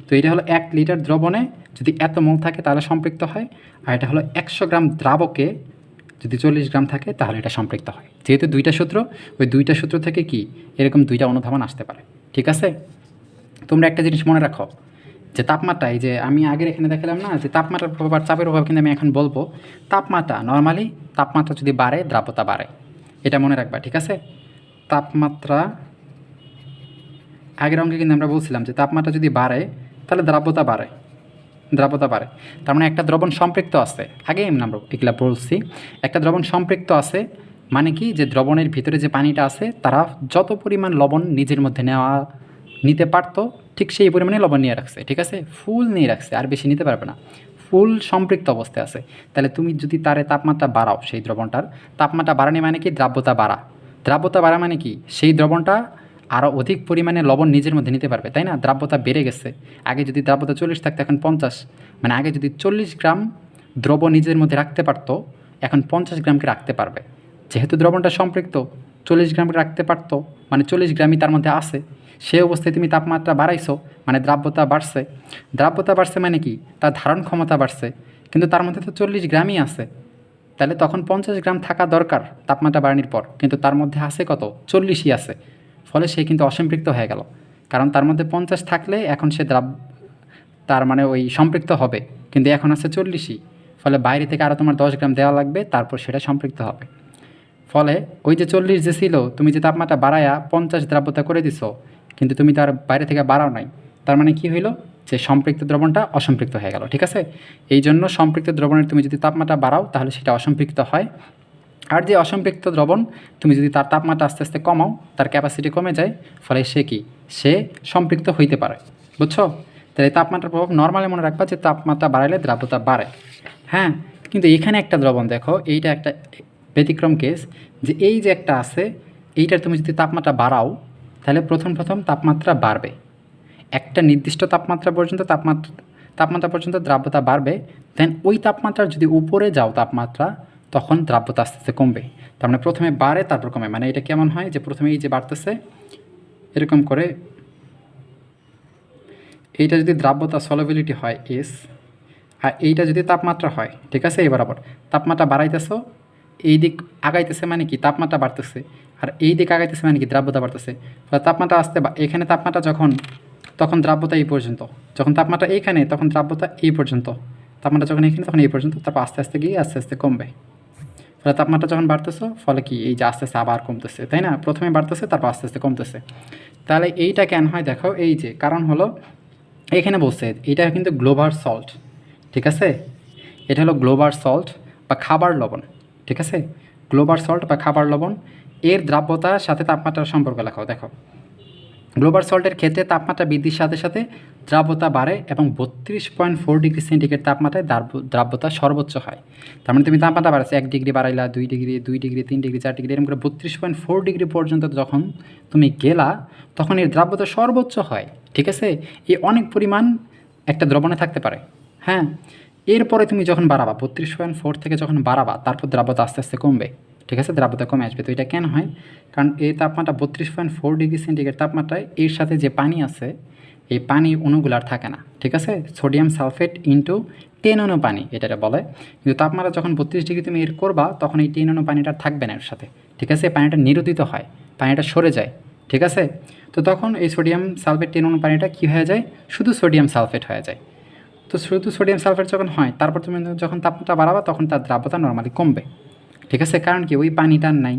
তো এটা হলো 1 লিটার দ্রবণে যদি এত মোল থাকে তাহলে সম্পৃক্ত হয়, আর এটা হলো 100 গ্রাম দ্রাবকে যদি 40 গ্রাম থাকে তাহলে এটা সম্পৃক্ত হয়। যেহেতু দুইটা সূত্র, ওই দুইটা সূত্র থেকে কি এরকম দুইটা অনুধাবন আসতে পারে। ঠিক আছে, তোমরা একটা জিনিস মনে রাখো, যে তাপমাত্রা, এই যে আমি আগের এখানে দেখালাম না যে তাপমাত্রার প্রভাব আর চাপের প্রভাব, কিন্তু আমি এখন বলবো তাপমাত্রা নর্মালি তাপমাত্রা যদি বাড়ে দ্রাব্যতা বাড়ে, এটা মনে রাখবা। ঠিক আছে, তাপমাত্রা আগের অঙ্কে কিন্তু আমরা বলছিলাম যে তাপমাত্রা যদি বাড়ে তাহলে দ্রাব্যতা বাড়ে, দ্রাব্যতা বাড়ে। তার মানে একটা দ্রবণ সম্পৃক্ত আছে, আগেই আমরা এগুলা বলছি, একটা দ্রবণ সম্পৃক্ত আছে মানে কি, যে দ্রবণের ভিতরে যে পানিটা আছে তারা যত পরিমাণ লবণ নিজের মধ্যে নিতে পারতো ঠিক সেই পরিমাণে লবণ নিয়ে রাখছে। ঠিক আছে, ফুল নিয়ে রাখছে, আর বেশি নিতে পারবে না, ফুল সম্পৃক্ত অবস্থায় আছে। তাহলে তুমি যদি তারে তাপমাত্রা বাড়াও, সেই দ্রবণটার তাপমাত্রা বাড়ানি মানে কি, দ্রাব্যতা বাড়া। দ্রাব্যতা বাড়া মানে কি, সেই দ্রবণটা আরও অধিক পরিমাণে লবণ নিজের মধ্যে নিতে পারবে, তাই না, দ্রাব্যতা বেড়ে গেছে। আগে যদি দ্রাব্যতা 40 থাকতো এখন 50, মানে আগে যদি 40 গ্রাম দ্রব নিজের মধ্যে রাখতে পারতো এখন 50 গ্রামকে রাখতে পারবে। যেহেতু দ্রবণটা সম্পৃক্ত 40 গ্রামকে রাখতে পারতো, মানে 40 গ্রামই তার মধ্যে আছে, সে অবস্থায় তুমি তাপমাত্রা বাড়াইছো মানে দ্রাব্যতা বাড়ছে। দ্রাব্যতা বাড়ছে মানে কি, তার ধারণ ক্ষমতা বাড়ছে, কিন্তু তার মধ্যে তো 40 গ্রামই আছে। তাহলে তখন 50 গ্রাম থাকা দরকার তাপমাত্রা বাড়ানোর পর, কিন্তু তার মধ্যে আছে কত, 40ই আছে। ফলে সে কিন্তু অসম্পৃক্ত হয়ে গেল, কারণ তার মধ্যে 50 থাকলে এখন সে তার মানে ওই সম্পৃক্ত হবে, কিন্তু এখন আছে 40ই। ফলে বাইরে থেকে আরও তোমার 10 গ্রাম দেওয়া লাগবে, তারপর সেটা সম্পৃক্ত হবে। ফলে ওই যে 40 যে ছিল, তুমি যে তাপমাত্রা বাড়ায়া 50 দ্রাব্যতা করে দিছো, কিন্তু তুমি তার বাইরে থেকে বাড়াও নাই, তার মানে কি হইলো, যে সম্পৃক্ত দ্রবণটা অসম্পৃক্ত হয়ে গেল। ঠিক আছে, এই জন্য সম্পৃক্ত দ্রবণের তুমি যদি তাপমাত্রা বাড়াও তাহলে সেটা অসম্পৃক্ত হয়। আর যে অসম্পৃক্ত দ্রবণ তুমি যদি তার তাপমাত্রা আস্তে আস্তে কমাও, তার ক্যাপাসিটি কমে যায়, ফলে সে সম্পৃক্ত হইতে পারে। বুঝছো? তাহলে তাপমাত্রার প্রভাব নর্মালি মনে রাখবা যে তাপমাত্রা বাড়াইলে দ্রাব্যতা বাড়ে। হ্যাঁ, কিন্তু এখানে একটা দ্রবণ দেখো, এইটা একটা ব্যতিক্রম কেস, যে এই যে একটা আছে, এইটার তুমি যদি তাপমাত্রা বাড়াও তাহলে প্রথম তাপমাত্রা বাড়বে, একটা নির্দিষ্ট তাপমাত্রা পর্যন্ত দ্রাব্যতা বাড়বে। দেন ওই তাপমাত্রার যদি উপরে যাও তাপমাত্রা, তখন দ্রাব্যতা আস্তে আস্তে কমবে। তার মানে প্রথমে বাড়ে তারপর কমে। মানে এটা কেমন হয়, যে প্রথমে এই যে বাড়তেছে এরকম করে, এইটা যদি দ্রাব্যতা সলিবিলিটি হয় এস, আর এইটা যদি তাপমাত্রা হয়, ঠিক আছে, এই বরাবর তাপমাত্রা বাড়াইতেছো, এই দিক আগাইতেছে মানে কি তাপমাত্রা বাড়তেছে, আর এই দিক আগাইতেছে মানে কি দ্রাব্যতা বাড়তেছে। তাপমাত্রা এখানে তাপমাত্রা তখন দ্রাব্যতা এই পর্যন্ত, যখন তাপমাত্রা এইখানে তখন দ্রাব্যতা এই পর্যন্ত, তাপমাত্রা যখন এখানে তখন এই পর্যন্ত, তারপর আস্তে আস্তে গিয়ে আস্তে আস্তে কমবে। ফলে তাপমাত্রা যখন বাড়তেছে, ফলে কি এই যে আস্তে আস্তে আবার কমতেছে, তাই না, প্রথমে বাড়তেছে তারপর আস্তে আস্তে কমতেছে। তাহলে এইটা কেন হয় দেখো, এই যে কারণ হলো এখানে বলছে এটা কিন্তু গ্লোবাল সল্ট। ঠিক আছে, এটা হলো গ্লোবাল সল্ট বা খাবার লবণ। ঠিক আছে, গ্লোবাল সল্ট বা খাবার লবণ, এর দ্রাব্যতার সাথে তাপমাত্রার সম্পর্ক লেখাও। দেখো, গ্লোবাল সল্টের ক্ষেত্রে তাপমাত্রা বৃদ্ধির সাথে সাথে দ্রাব্যতা বাড়ে এবং 32.4 ডিগ্রি সেন্টিগ্রেড তাপমাত্রায় দ্রাব্যতা সর্বোচ্চ হয়। তার মানে তুমি তাপমাত্রা বাড়াচ্ছে 1 ডিগ্রি বাড়াইলা, 2 ডিগ্রি, 3 ডিগ্রি, 4 ডিগ্রি, এরকম করে 32.4 ডিগ্রি পর্যন্ত যখন তুমি গেলা, তখন এর দ্রাব্যতা সর্বোচ্চ হয়। ঠিক আছে, এই অনেক পরিমাণ একটা দ্রবণে থাকতে পারে। হ্যাঁ, এরপরে তুমি যখন বাড়াবা 32.4 থেকে যখন বাড়াবা, তারপর দ্রাব্যতা আস্তে আস্তে কমবে। ঠিক আছে, দ্রাব্যতা কমে আসবে। তো এটা কেন হয়, কারণ এই তাপমাত্রা 32.4 ডিগ্রি সেন্টিগ্রেড তাপমাত্রায় এর সাথে যে পানি আছে, এই পানি অণুগুলো আর থাকে না। ঠিক আছে, সোডিয়াম সালফেট ইন্টু 10 অণু পানি এটা বলে। কিন্তু তাপমাত্রা যখন 32 ডিগ্রি তুমি এর করবা তখন এই 10 অণু পানিটা থাকবে না এর সাথে, ঠিক আছে? পানিটা নিরোধিত হয়, পানিটা সরে যায়, ঠিক আছে? তো তখন এই সোডিয়াম সালফেট 10 অণু পানিটা কী হয়ে যায়, শুধু সোডিয়াম সালফেট হয়ে যায়। তো শুধু সোডিয়াম সালফেট যখন হয় তারপর তুমি যখন তাপমাত্রা বাড়াবা তখন তার দ্রাব্যতা নর্মালি কমবে, ঠিক আছে? কারণ কি ওই পানিটার নাই,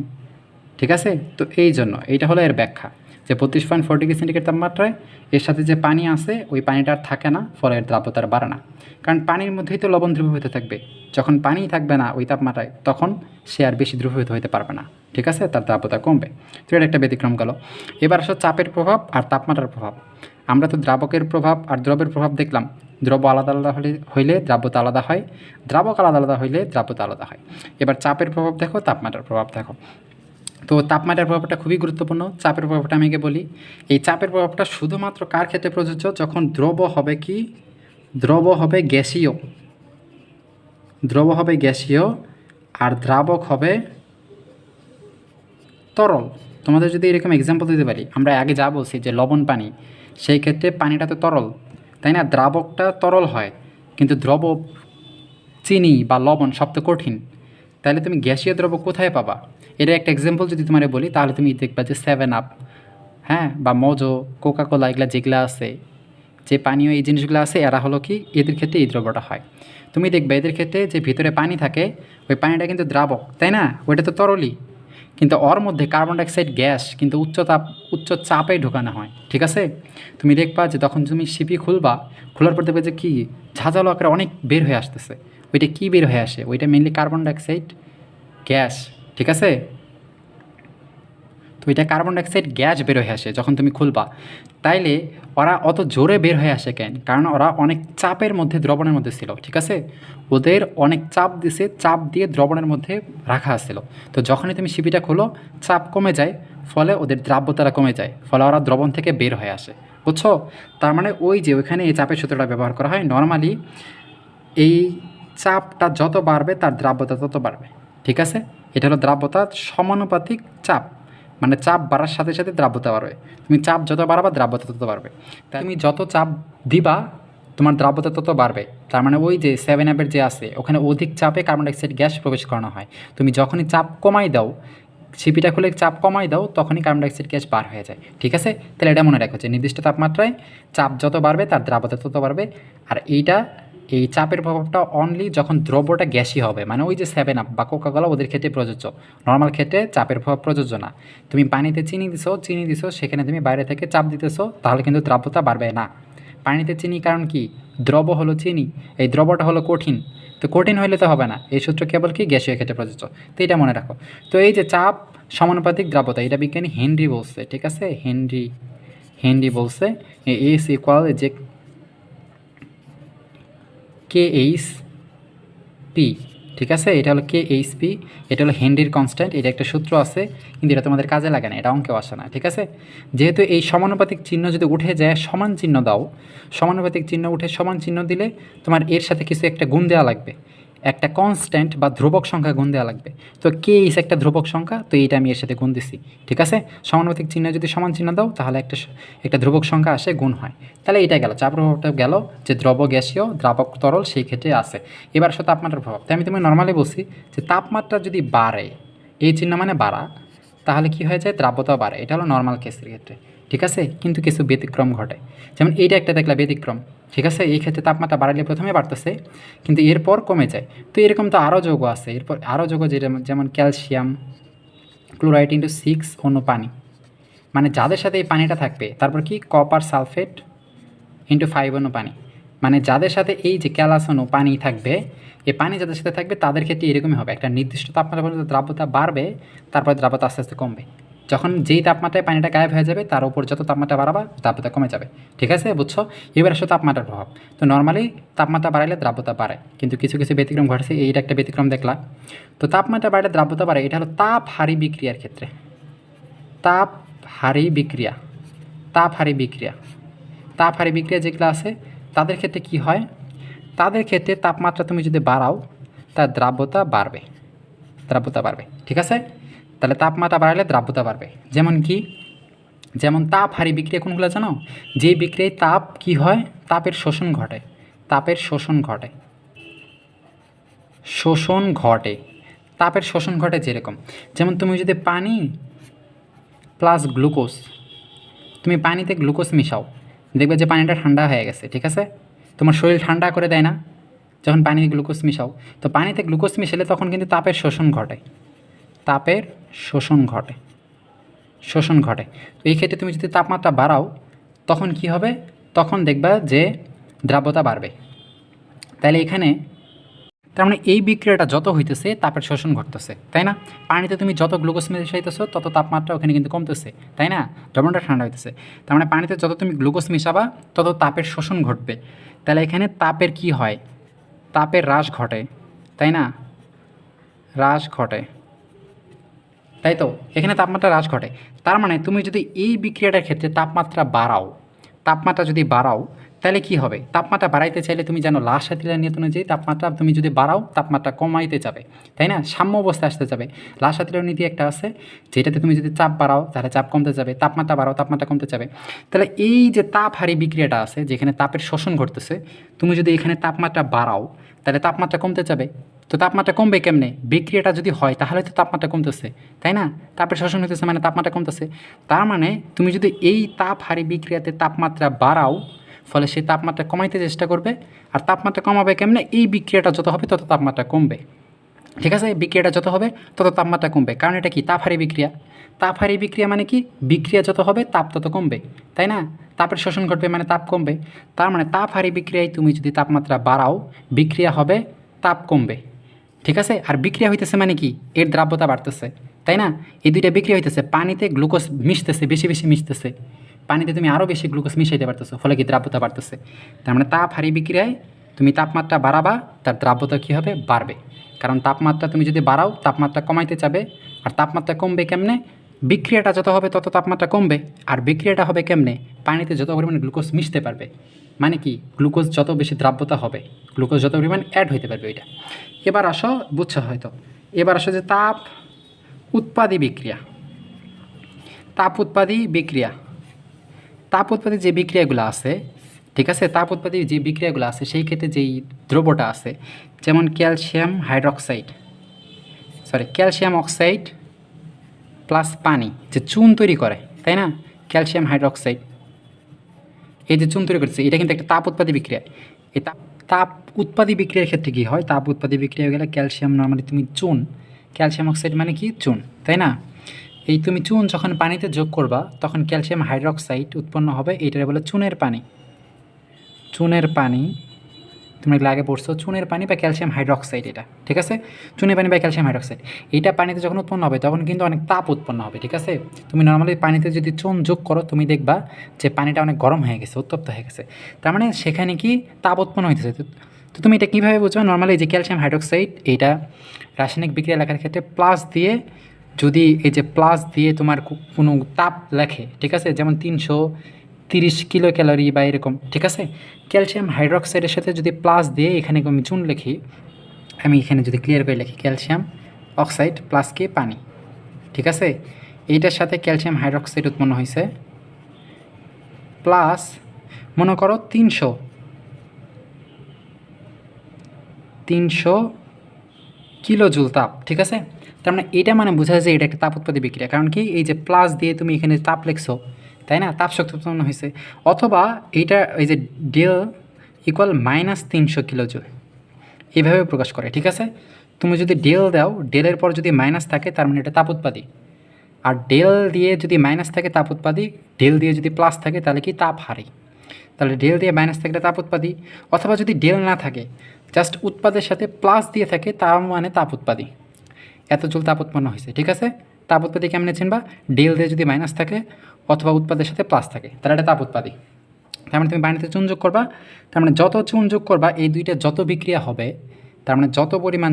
ঠিক আছে? তো এই জন্য এইটা হলো এর ব্যাখ্যা যে 32.4 ডিগ্রি সেন্টিগ্রেড তাপমাত্রায় এর সাথে যে পানি আছে ওই পানিটা আর থাকে না, ফলে এর দ্রাব্যতার বাড়ে না। কারণ পানির মধ্যেই তো লবণ দ্রবীভূত থাকবে, যখন পানি থাকবে না ওই তাপমাত্রায় তখন সে আর বেশি দ্রবীভূত হতে পারবে না, ঠিক আছে? তার দ্রাব্যতা কমবে। তো এটা একটা ব্যতিক্রম গেল। এবার আসলে চাপের প্রভাব আর তাপমাত্রার প্রভাব। আমরা তো দ্রাবকের প্রভাব আর দ্রবের প্রভাব দেখলাম। দ্রব্য আলাদা আলাদা হইলে দ্রাব্যতা আলাদা হয়, দ্রাবক আলাদা আলাদা হইলে দ্রাব্যতা আলাদা হয়। এবার চাপের প্রভাব দেখো, তাপমাত্রার প্রভাব দেখো। তো তাপমাত্রার প্রভাবটা খুবই গুরুত্বপূর্ণ। চাপের প্রভাবটা আমি আগে বলি। এই চাপের প্রভাবটা শুধুমাত্র কার ক্ষেত্রে প্রযোজ্য, যখন দ্রব হবে কি, দ্রব হবে গ্যাসীয়, দ্রব হবে গ্যাসীয় আর দ্রাবক হবে তরল। তোমাদের যদি এরকম এক্সাম্পল দিতে পারি, আমরা আগে যা বলছি যে লবণ পানি, সেই ক্ষেত্রে পানিটা তো তরল, তাই না? দ্রাবকটা তরল হয়, কিন্তু দ্রব চিনি বা লবণ সব তো কঠিন। তাহলে তুমি গ্যাসীয় দ্রব্য কোথায় পাবা? এটা একটা এক্সাম্পল যদি তোমার বলি তাহলে তুমি দেখবা যে 7 আপ, হ্যাঁ, বা মোজো, কোকাকোলা, এগুলা যেগুলো আছে, যে পানীয় এই জিনিসগুলো আছে, এরা হলো কি এদের ক্ষেত্রে এই দ্রব্যটা হয়। তুমি দেখবে এদের ক্ষেত্রে যে ভিতরে পানি থাকে ওই পানিটা কিন্তু দ্রাবক, তাই না? ওইটা তো তরলই, কিন্তু ওর মধ্যে কার্বন ডাইঅক্সাইড গ্যাস কিন্তু উচ্চ চাপে ঢোকানো হয়, ঠিক আছে? তুমি দেখবা যে তখন তুমি সিপি খুলবা, খোলার পর দেখবে যে কী ঝাঁঝালো আকারে অনেক বের হয়ে আসতেছে। ওইটা কী বের হয়ে আসে? ওইটা মেনলি কার্বন ডাইঅক্সাইড গ্যাস, ঠিক আছে? তো এটা কার্বন ডাইঅক্সাইড গ্যাস বের হয়ে আসে যখন তুমি খুলবা। তাইলে ওরা অত জোরে বের হয়ে আসে কেন? কারণ ওরা অনেক চাপের মধ্যে, দ্রবণের মধ্যে ছিল, ঠিক আছে? ওদের অনেক চাপ দিছে, চাপ দিয়ে দ্রবণের মধ্যে রাখা ছিল। তো যখনই তুমি সিপিটা খোলো চাপ কমে যায়, ফলে ওদের দ্রাব্যতাটা কমে যায়, ফলে ওরা দ্রবণ থেকে বের হয়ে আসে, বুঝছো? তার মানে ওই যে ওইখানে এই চাপের সূত্রটা ব্যবহার করা হয়। নর্মালি এই চাপটা যত বাড়বে তার দ্রাব্যতা তত বাড়বে, ঠিক আছে? এটা হলো দ্রাব্যতার সমানুপাতিক চাপ, মানে চাপ বাড়ার সাথে সাথে দ্রাব্যতা বাড়বে। তুমি চাপ যত বাড়াবা দ্রাব্যতা তত বাড়বে। তাই তুমি যত চাপ দিবা তোমার দ্রাব্যতা তত বাড়বে। তার মানে ওই যে 7 আপের যে আছে ওখানে অধিক চাপে কার্বন ডাইঅক্সাইড গ্যাস প্রবেশ করানো হয়। তুমি যখনই চাপ কমাই দাও, সিপিটা খুলে চাপ কমাই দাও, তখনই কার্বন ডাইঅক্সাইড গ্যাস বার হয়ে যায়, ঠিক আছে? তাহলে এটা মনে রাখো যে নির্দিষ্ট তাপমাত্রায় চাপ যত বাড়বে তার দ্রাব্যতা তত বাড়বে। আর এই চাপের প্রভাবটা অনলি যখন দ্রব্যটা গ্যাসই হবে, মানে ওই যে 7 আপ বা কোকাকোলা ওদের ক্ষেত্রে প্রযোজ্য। নর্মাল ক্ষেত্রে চাপের প্রভাব প্রযোজ্য না। তুমি পানিতে চিনি দিছো, সেখানে তুমি বাইরে থেকে চাপ দিতেছো, তাহলে কিন্তু দ্রাব্যতা বাড়বে না। পানিতে চিনি, কারণ কি দ্রব হলো চিনি, এই দ্রবটা হলো কঠিন, তো কঠিন হইলে তো হবে না। এই সূত্র কেবল কি গ্যাসীয় ক্ষেত্রে প্রযোজ্য, তো এটা মনে রাখো। তো এই যে চাপ সমানুপাতিক দ্রাব্যতা, এটা বিজ্ঞানী হেনরি বলছে, ঠিক আছে? হেনরি বলছে এস ইকুয়াল যে KHP, ঠিক আছে? এটা হলো KHP, এটা হলো হেনরির কনস্ট্যান্ট। এটা একটা সূত্র আছে, কিন্তু এটা তোমাদের কাজে লাগে না, এটা অঙ্কেও আসে না, ঠিক আছে? যেহেতু এই সমানুপাতিক চিহ্ন যদি উঠে যায় সমান চিহ্ন দাও, সমানুপাতিক চিহ্ন উঠে সমান চিহ্ন দিলে তোমার এর সাথে কিছু একটা গুণ দেওয়া লাগবে, একটা কনস্ট্যান্ট বা ধ্রুবক সংখ্যা গুণ দেওয়া লাগবে। তো KH একটা ধ্রুবক সংখ্যা, তো এইটা আমি এর সাথে গুণ দিছি, ঠিক আছে? সমানুপাতিক চিহ্ন যদি সমান চিহ্ন দাও তাহলে একটা ধ্রুবক সংখ্যা আসে, গুণ হয়। তাহলে এটা গেল চাপ প্রভাবটা গেল, যে দ্রব গ্যাসীয়, দ্রাবক তরল সেই ক্ষেত্রে আছে। এবার আসলে তাপমাত্রার প্রভাব। তাই আমি তোমায় নর্মালি বলছি যে তাপমাত্রা যদি বাড়ে, এই চিহ্ন মানে বাড়া, তাহলে কি হয়ে যায়? দ্রাব্যতাও বাড়ে। এটা হলো নর্মাল কেসের ক্ষেত্রে, ঠিক আছে? কিন্তু কিছু ব্যতিক্রম ঘটে, যেমন এইটা একটা দেখলা ব্যতিক্রম, ঠিক আছে? এই ক্ষেত্রে তাপমাত্রা বাড়ালে প্রথমে বাড়তেছে কিন্তু এরপর কমে যায়। তো এরকম তো আরও যৌগ আছে, এরপর আরও যৌগ যেমন ক্যালসিয়াম ক্লোরাইড ইন্টু 6 অণু পানি, মানে যাদের সাথে এই পানিটা থাকবে। তারপর কি কপার সালফেট ইন্টু 5 অণু পানি, মানে যাদের সাথে এই যে ক্যালাস অণু পানি থাকবে, এই পানি যাদের সাথে থাকবে তাদের ক্ষেত্রে এরকমই হবে। একটা নির্দিষ্ট তাপমাত্রা পর্যন্ত দ্রাব্যতা বাড়বে, তারপরে দ্রাব্যতা আস্তে আস্তে কমবে। যখন যেই তাপমাত্রায় পানিটা গায়েব হয়ে যাবে তার উপর যত তাপমাত্রা বাড়াবা দ্রাব্যতা কমে যাবে, ঠিক আছে? বুঝছো? এবার আসলে তাপমাত্রার প্রভাব। তো নর্মালি তাপমাত্রা বাড়াইলে দ্রাব্যতা বাড়ে, কিন্তু কিছু কিছু ব্যতিক্রম ঘটেছে, এইটা একটা ব্যতিক্রম দেখলা। তো তাপমাত্রা বাড়লে দ্রাব্যতা বাড়ে, এটা হলো তাপ হারি বিক্রিয়ার ক্ষেত্রে। তাপ হারি বিক্রিয়া যেগুলো আছে তাদের ক্ষেত্রে কি হয়? তাদের ক্ষেত্রে তাপমাত্রা তুমি যদি বাড়াও তার দ্রাব্যতা বাড়বে, ঠিক আছে? তাহলে তাপমাত্রা বাড়ালে দ্রাব্যতা বাড়বে। যেমন তাপ হারি বিক্রিয়া কোনগুলো জানো? যে বিক্রিয়ায় তাপ কি হয়? তাপের শোষণ ঘটে, শোষণ ঘটে, তাপের শোষণ ঘটে যেরকম, যেমন তুমি যদি পানি প্লাস গ্লুকোজ, তুমি পানিতে গ্লুকোজ মিশাও, দেখবে যে পানিটা ঠান্ডা হয়ে গেছে, ঠিক আছে? তোমার শরীর ঠান্ডা করে দেয় না যখন পানিতে গ্লুকোজ মিশাও? তো পানিতে গ্লুকোজ মিশালে তখন কিন্তু তাপের শোষণ ঘটে, তাপের শোষণ ঘটে, শোষণ ঘটে। তো এই ক্ষেত্রে তুমি যদি তাপমাত্রা বাড়াও তখন কি হবে? তখন দেখবা যে দ্রাব্যতা বাড়বে। তাহলে এখানে তার মানে এই বিক্রিয়াটা যত হইতেছে তাপের শোষণ ঘটতেছে, তাই না? পানিতে তুমি যত গ্লুকোজ মিশাইতেছো তত তাপমাত্রা ওখানে কিন্তু কমতেছে, তাই না? দ্রবণটা ঠান্ডা হইতেছে। তার মানে পানিতে যত তুমি গ্লুকোজ মিশাবা তত তাপের শোষণ ঘটবে। তাহলে এখানে তাপের কি হয়? তাপের হ্রাস ঘটে, তাই না? হ্রাস ঘটে, তাই তো? এখানে তাপমাত্রা হ্রাস ঘটে। তার মানে তুমি যদি এই বিক্রিয়াটার ক্ষেত্রে তাপমাত্রা বাড়াও, তাপমাত্রা যদি বাড়াও তাহলে কি হবে? তাপমাত্রা বাড়াইতে চাইলে তুমি জানো লাসাতিলা নিয়ত অনুযায়ী তাপমাত্রা তুমি যদি বাড়াও তাপমাত্রা কমাইতে যাবে, তাই না? সাম্য অবস্থায় আসতে যাবে। লাসাতিলা নীতি একটা আছে যেটাতে তুমি যদি চাপ বাড়াও তাহলে চাপ কমতে যাবে, তাপমাত্রা বাড়াও তাপমাত্রা কমতে যাবে। তাহলে এই যে তাপহারী বিক্রিয়াটা আছে যেখানে তাপের শোষণ ঘটতেছে, তুমি যদি এখানে তাপমাত্রা বাড়াও তাহলে তাপমাত্রা কমতে যাবে। তো তাপমাত্রা কমবে কেমনে? বিক্রিয়াটা যদি হয় তাহলে তো তাপমাত্রা কমতেছে, তাই না? তাপের শোষণ হতেছে মানে তাপমাত্রা কমতেছে। তার মানে তুমি যদি এই তাপহারী বিক্রিয়াতে তাপমাত্রা বাড়াও, ফলে সেই তাপমাত্রা কমাইতে চেষ্টা করবে। আর তাপমাত্রা কমাবে কেমনে? এই বিক্রিয়াটা যত হবে তত তাপমাত্রা কমবে, ঠিক আছে? বিক্রিয়াটা যত হবে তত তাপমাত্রা কমবে, কারণ এটা কি? তাপহারী বিক্রিয়া। তাপহারী বিক্রিয়া মানে কি? বিক্রিয়া যত হবে তাপ তত কমবে, তাই না? তাপের শোষণ ঘটবে মানে তাপ কমবে। তার মানে তাপহারী বিক্রিয়ায় তুমি যদি তাপমাত্রা বাড়াও বিক্রিয়া হবে, তাপ কমবে, ঠিক আছে? আর বিক্রিয়া হইতেছে মানে কি? এর দ্রাব্যতা বাড়তেছে, তাই না? এই দুইটা বিক্রিয়া হইতেছে, পানিতে গ্লুকোজ মিশতেছে, বেশি বেশি মিশতেছে, পানিতে তুমি আরও বেশি গ্লুকোজ মিশাইতে পারতেছো, ফলে কি? দ্রাব্যতা বাড়তেছে। তার মানে তাপহারী বিক্রিয়ায় তুমি তাপমাত্রা বাড়াবা, তার দ্রাব্যতা কী হবে? বাড়বে। কারণ তাপমাত্রা তুমি যদি বাড়াও তাপমাত্রা কমাইতে চাবে, আর তাপমাত্রা কমবে কেমনে? বিক্রিয়াটা যত হবে তত তাপমাত্রা কমবে। আর বিক্রিয়াটা হবে কেমনে? পানিতে যত পরিমাণে গ্লুকোজ মিশতে পারবে, মানে কি? গ্লুকোজ যত বেশি দ্রাব্যতা হবে, গ্লুকোজ যত পরিমাণ অ্যাড হইতে পারবে ওইটা। এবার আসো, বুঝছো হয়তো, এবার আসো যে তাপ উৎপাদী বিক্রিয়া। তাপ উৎপাদী বিক্রিয়া, তাপ উৎপাদী যে বিক্রিয়াগুলো আছে, ঠিক আছে? তাপ উৎপাদী যে বিক্রিয়াগুলো আছে সেই ক্ষেত্রে যেই দ্রব্যটা আছে, যেমন calcium hydroxide, calcium oxide plus পানি যে চুন তৈরি করে, তাই না? ক্যালসিয়াম হাইড্রক্সাইড, এই যে চুন তৈরি করছে এটা কিন্তু একটা তাপ উৎপাদী বিক্রিয়া। এই তাপ উৎপাদী বিক্রিয়ার ক্ষেত্রে কী হয়? তাপ উৎপাদী বিক্রিয়া গেলে ক্যালসিয়াম নর্মালি তুমি চুন, ক্যালসিয়াম অক্সাইড মানে কি? চুন, তাই না? এই তুমি চুন যখন পানিতে যোগ করবা তখন ক্যালসিয়াম হাইড্রক্সাইড উৎপন্ন হবে, এইটারে বলে চুনের পানি। চুনের পানি তুমি এগুলো আগে পড়ছো, চুনের পানি বা ক্যালসিয়াম হাইড্রক্সাইড, এটা ঠিক আছে? চুনের পানি বা ক্যালসিয়াম হাইড্রক্সাইড, এইটা পানিতে যখন উৎপন্ন হবে তখন কিন্তু অনেক তাপ উৎপন্ন হবে, ঠিক আছে? তুমি নর্মালি পানিতে যদি চুন যোগ করো তুমি দেখবা যে পানিটা অনেক গরম হয়ে গেছে, উত্তপ্ত হয়ে গেছে, তার মানে সেখানে কি তাপ উৎপন্ন হইতেছে। তো তুমি এটা কীভাবে বুঝবে? নর্মালি যে ক্যালসিয়াম হাইড্রক্সাইড এইটা রাসায়নিক বিক্রিয়া লেখার ক্ষেত্রে প্লাস দিয়ে, যদি এই যে প্লাস দিয়ে তোমার কোনো তাপ লেখে, ঠিক আছে, যেমন 330 কিলো ক্যালোরি বা এরকম, ঠিক আছে? ক্যালসিয়াম হাইড্রক্সাইডের সাথে যদি প্লাস দিয়ে এখানে আমি চুন লিখি, আমি এখানে যদি ক্লিয়ার করে লিখি ক্যালসিয়াম অক্সাইড প্লাস কি? পানি, ঠিক আছে? এইটার সাথে ক্যালসিয়াম হাইড্রক্সাইড উৎপন্ন হয়েছে প্লাস মনে করো 300 কিলো জুল তাপ, ঠিক আছে? তার মানে এটা মানে বোঝা যায় যে এটা একটা তাপ উৎপাদী বিক্রিয়া, কারণ কি? এই যে প্লাস দিয়ে তুমি এখানে তাপ লিখছো, তাই না? তাপ শক্তি উৎপন্ন হয়েছে। অথবা এইটা এই যে ডেল ইকুয়াল -300 কিলো জুল, এইভাবে প্রকাশ করে, ঠিক আছে? তুমি যদি ডেল দাও, ডেলের পর যদি মাইনাস থাকে তার মানে এটা তাপ উৎপাদী। আর ডেল দিয়ে যদি মাইনাস থাকে তাপ উৎপাদী, ডেল দিয়ে যদি প্লাস থাকে তাহলে কি? তাপ হারি। তাহলে ডেল দিয়ে মাইনাস থাকলে তাপ উৎপাদী, অথবা যদি ডেল না থাকে জাস্ট উৎপাদের সাথে প্লাস দিয়ে থাকে তার মানে তাপ উৎপাদী। এত জুল তাপ উৎপন্ন হয়েছে, ঠিক আছে? তাপ উৎপাদী কেমনে চিনবা? ডেল দিয়ে যদি মাইনাস থাকে অথবা উৎপাদের সাথে প্লাস থাকে তাহলে এটা তাপ উৎপাদী। তার মানে তুমি পানিতে চুন যোগ করবা, তার মানে যত চুন যোগ করবা এই দুইটা যত বিক্রিয়া হবে, তার মানে যত পরিমাণ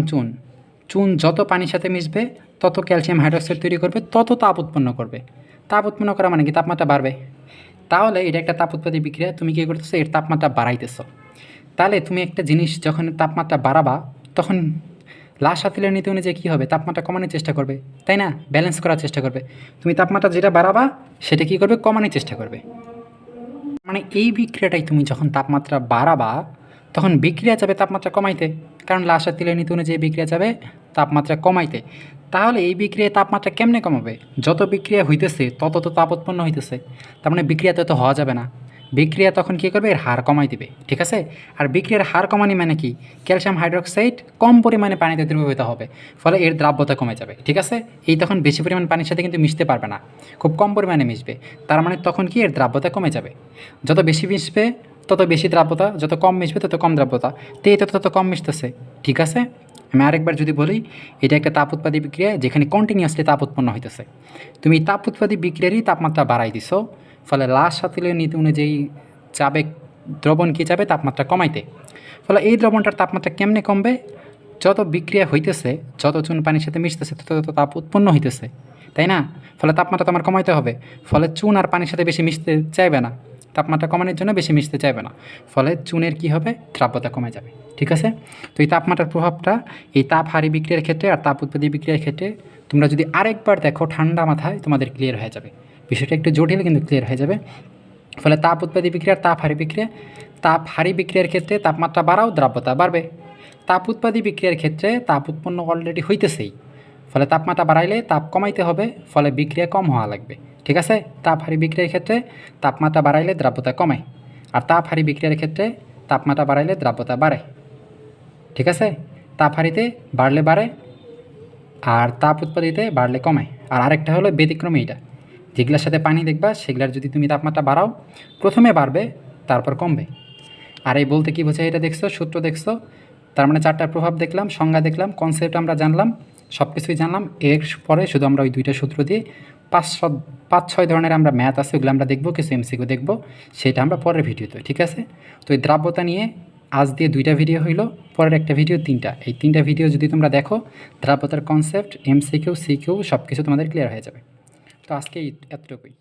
চুন যত পানির সাথে মিশবে তত ক্যালসিয়াম হাইড্রক্সাইড তৈরি করবে, তত তাপ উৎপন্ন করবে। তাপ উৎপন্ন করা মানে কি? তাপমাত্রা বাড়বে। তাহলে এটা একটা তাপ উৎপাদী বিক্রিয়া, তুমি কী করতেছো? এর তাপমাত্রা বাড়াইতেছো। তাহলে তুমি একটা জিনিস যখন তাপমাত্রা বাড়াবা তখন লাসাতিলের নীতি অনুযায়ী কী হবে? তাপমাত্রা কমানোর চেষ্টা করবে, তাই না? ব্যালেন্স করার চেষ্টা করবে। তুমি তাপমাত্রা যেটা বাড়াবা সেটা কী করবে? কমানোর চেষ্টা করবে। মানে এই বিক্রিয়াটাই তুমি যখন তাপমাত্রা বাড়াবা তখন বিক্রিয়া যাবে তাপমাত্রা কমাইতে, কারণ লাশ আর তেলের নীতি অনুযায়ী বিক্রিয়া যাবে তাপমাত্রা কমাইতে। তাহলে এই বিক্রিয়ায় তাপমাত্রা কেমনে কমাবে? যত বিক্রিয়া হইতেছে তত তো তাপ উৎপন্ন হইতেছে, তার মানে বিক্রিয়া তো হওয়া যাবে না। বিক্রিয়া তখন কী করবে? এর হার কমাই দিবে, ঠিক আছে? আর বিক্রিয়ার হার কমানি মানে কি? ক্যালসিয়াম হাইড্রোক্সাইড কম পরিমাণে পানিতে দ্রবীভূত হবে, ফলে এর দ্রাব্যতা কমে যাবে, ঠিক আছে? এই তখন বেশি পরিমাণ পানির সাথে কিন্তু মিশতে পারবে না, খুব কম পরিমাণে মিশবে, তার মানে তখন কি এর দ্রাব্যতা কমে যাবে। যত বেশি মিশবে তত বেশি দ্রাব্যতা, যত কম মিশবে তত কম দ্রাব্যতা, তো এই তত কম মিশতেছে, ঠিক আছে? আমি আরেকবার যদি বলি, এটা একটা তাপ উৎপাদী বিক্রিয়া যেখানে কন্টিনিউয়াসলি তাপ উৎপন্ন হইতেছে। তুমি তাপ উৎপাদী বিক্রিয়ারই তাপমাত্রা বাড়াই দিছো, ফলে লাশ সাথীলের নীতি অনুযায়ী যাবে দ্রবণ কী যাবে? তাপমাত্রা কমাইতে। ফলে এই দ্রবণটার তাপমাত্রা কেমনে কমবে? যত বিক্রিয়া হইতেছে, যত চুন পানির সাথে মিশতেছে তত তত তাপ উৎপন্ন হইতেছে, তাই না? ফলে তাপমাত্রা তোমার কমাইতে হবে, ফলে চুন আর পানির সাথে বেশি মিশতে চাইবে না, তাপমাত্রা কমানোর জন্য বেশি মিশতে চাইবে না, ফলে চুনের কী হবে? দ্রাব্যতা কমে যাবে, ঠিক আছে? তো এই তাপমাত্রার প্রভাবটা এই তাপ হারি বিক্রিয়ার ক্ষেত্রে আর তাপ উৎপাদী বিক্রিয়ার ক্ষেত্রে তোমরা যদি আরেকবার দেখো ঠান্ডা মাথায়, তোমাদের ক্লিয়ার হয়ে যাবে। বিষয়টা একটু জটিল কিন্তু ক্লিয়ার হয়ে যাবে। ফলে তাপ উৎপাদী বিক্রিয়া আর তাপ হারি বিক্রিয়ার ক্ষেত্রে তাপমাত্রা বাড়াও, দ্রাব্যতা বাড়বে। তাপ উৎপাদী বিক্রিয়ার ক্ষেত্রে তাপ উৎপন্ন অলরেডি হইতেছেই, ফলে তাপমাত্রা বাড়াইলে তাপ কমাইতে হবে, ফলে বিক্রিয়া কম হওয়া লাগবে, ঠিক আছে? তাপ হারি বিক্রিয়ার ক্ষেত্রে তাপমাত্রা বাড়াইলে দ্রাব্যতা কমে, আর তাপ হারি বিক্রিয়ার ক্ষেত্রে তাপমাত্রা বাড়াইলে দ্রাব্যতা বাড়ে, ঠিক আছে? তাপ হারিতে বাড়লে বাড়ে আর তাপ উৎপাদিতে বাড়লে কমে। আর আরেকটা হলো ব্যতিক্রমী, এটা যেগুলোর সাথে পানি দেখবা সেগুলার যদি তুমি তাপমাত্রা বাড়াও, প্রথমে বাড়বে তারপর কমবে। আর এই বলতে কী বোঝায়? এটা দেখছো, সূত্র দেখছো, তার মানে চারটার প্রভাব দেখলাম, সংজ্ঞা দেখলাম, কনসেপ্ট আমরা জানলাম, সব কিছুই জানলাম। এর পরে শুধু আমরা ওই দুইটা সূত্র দিয়ে 5-6 ধরনের আমরা ম্যাথ আছে, ওগুলো আমরা দেখবো, কিছু এমসিকিউ দেখবো, সেটা আমরা পরের ভিডিওতে, ঠিক আছে? তো এই দ্রাব্যতা নিয়ে আজ দিয়ে 2টা ভিডিও হইলো, পরের একটা ভিডিও 3টা। এই 3টা ভিডিও যদি তোমরা দেখো, দ্রাব্যতার কনসেপ্ট, এমসিকিউ, সিকিউ সব কিছু তোমাদের ক্লিয়ার হয়ে যাবে। তো আজকে এতটুকুই।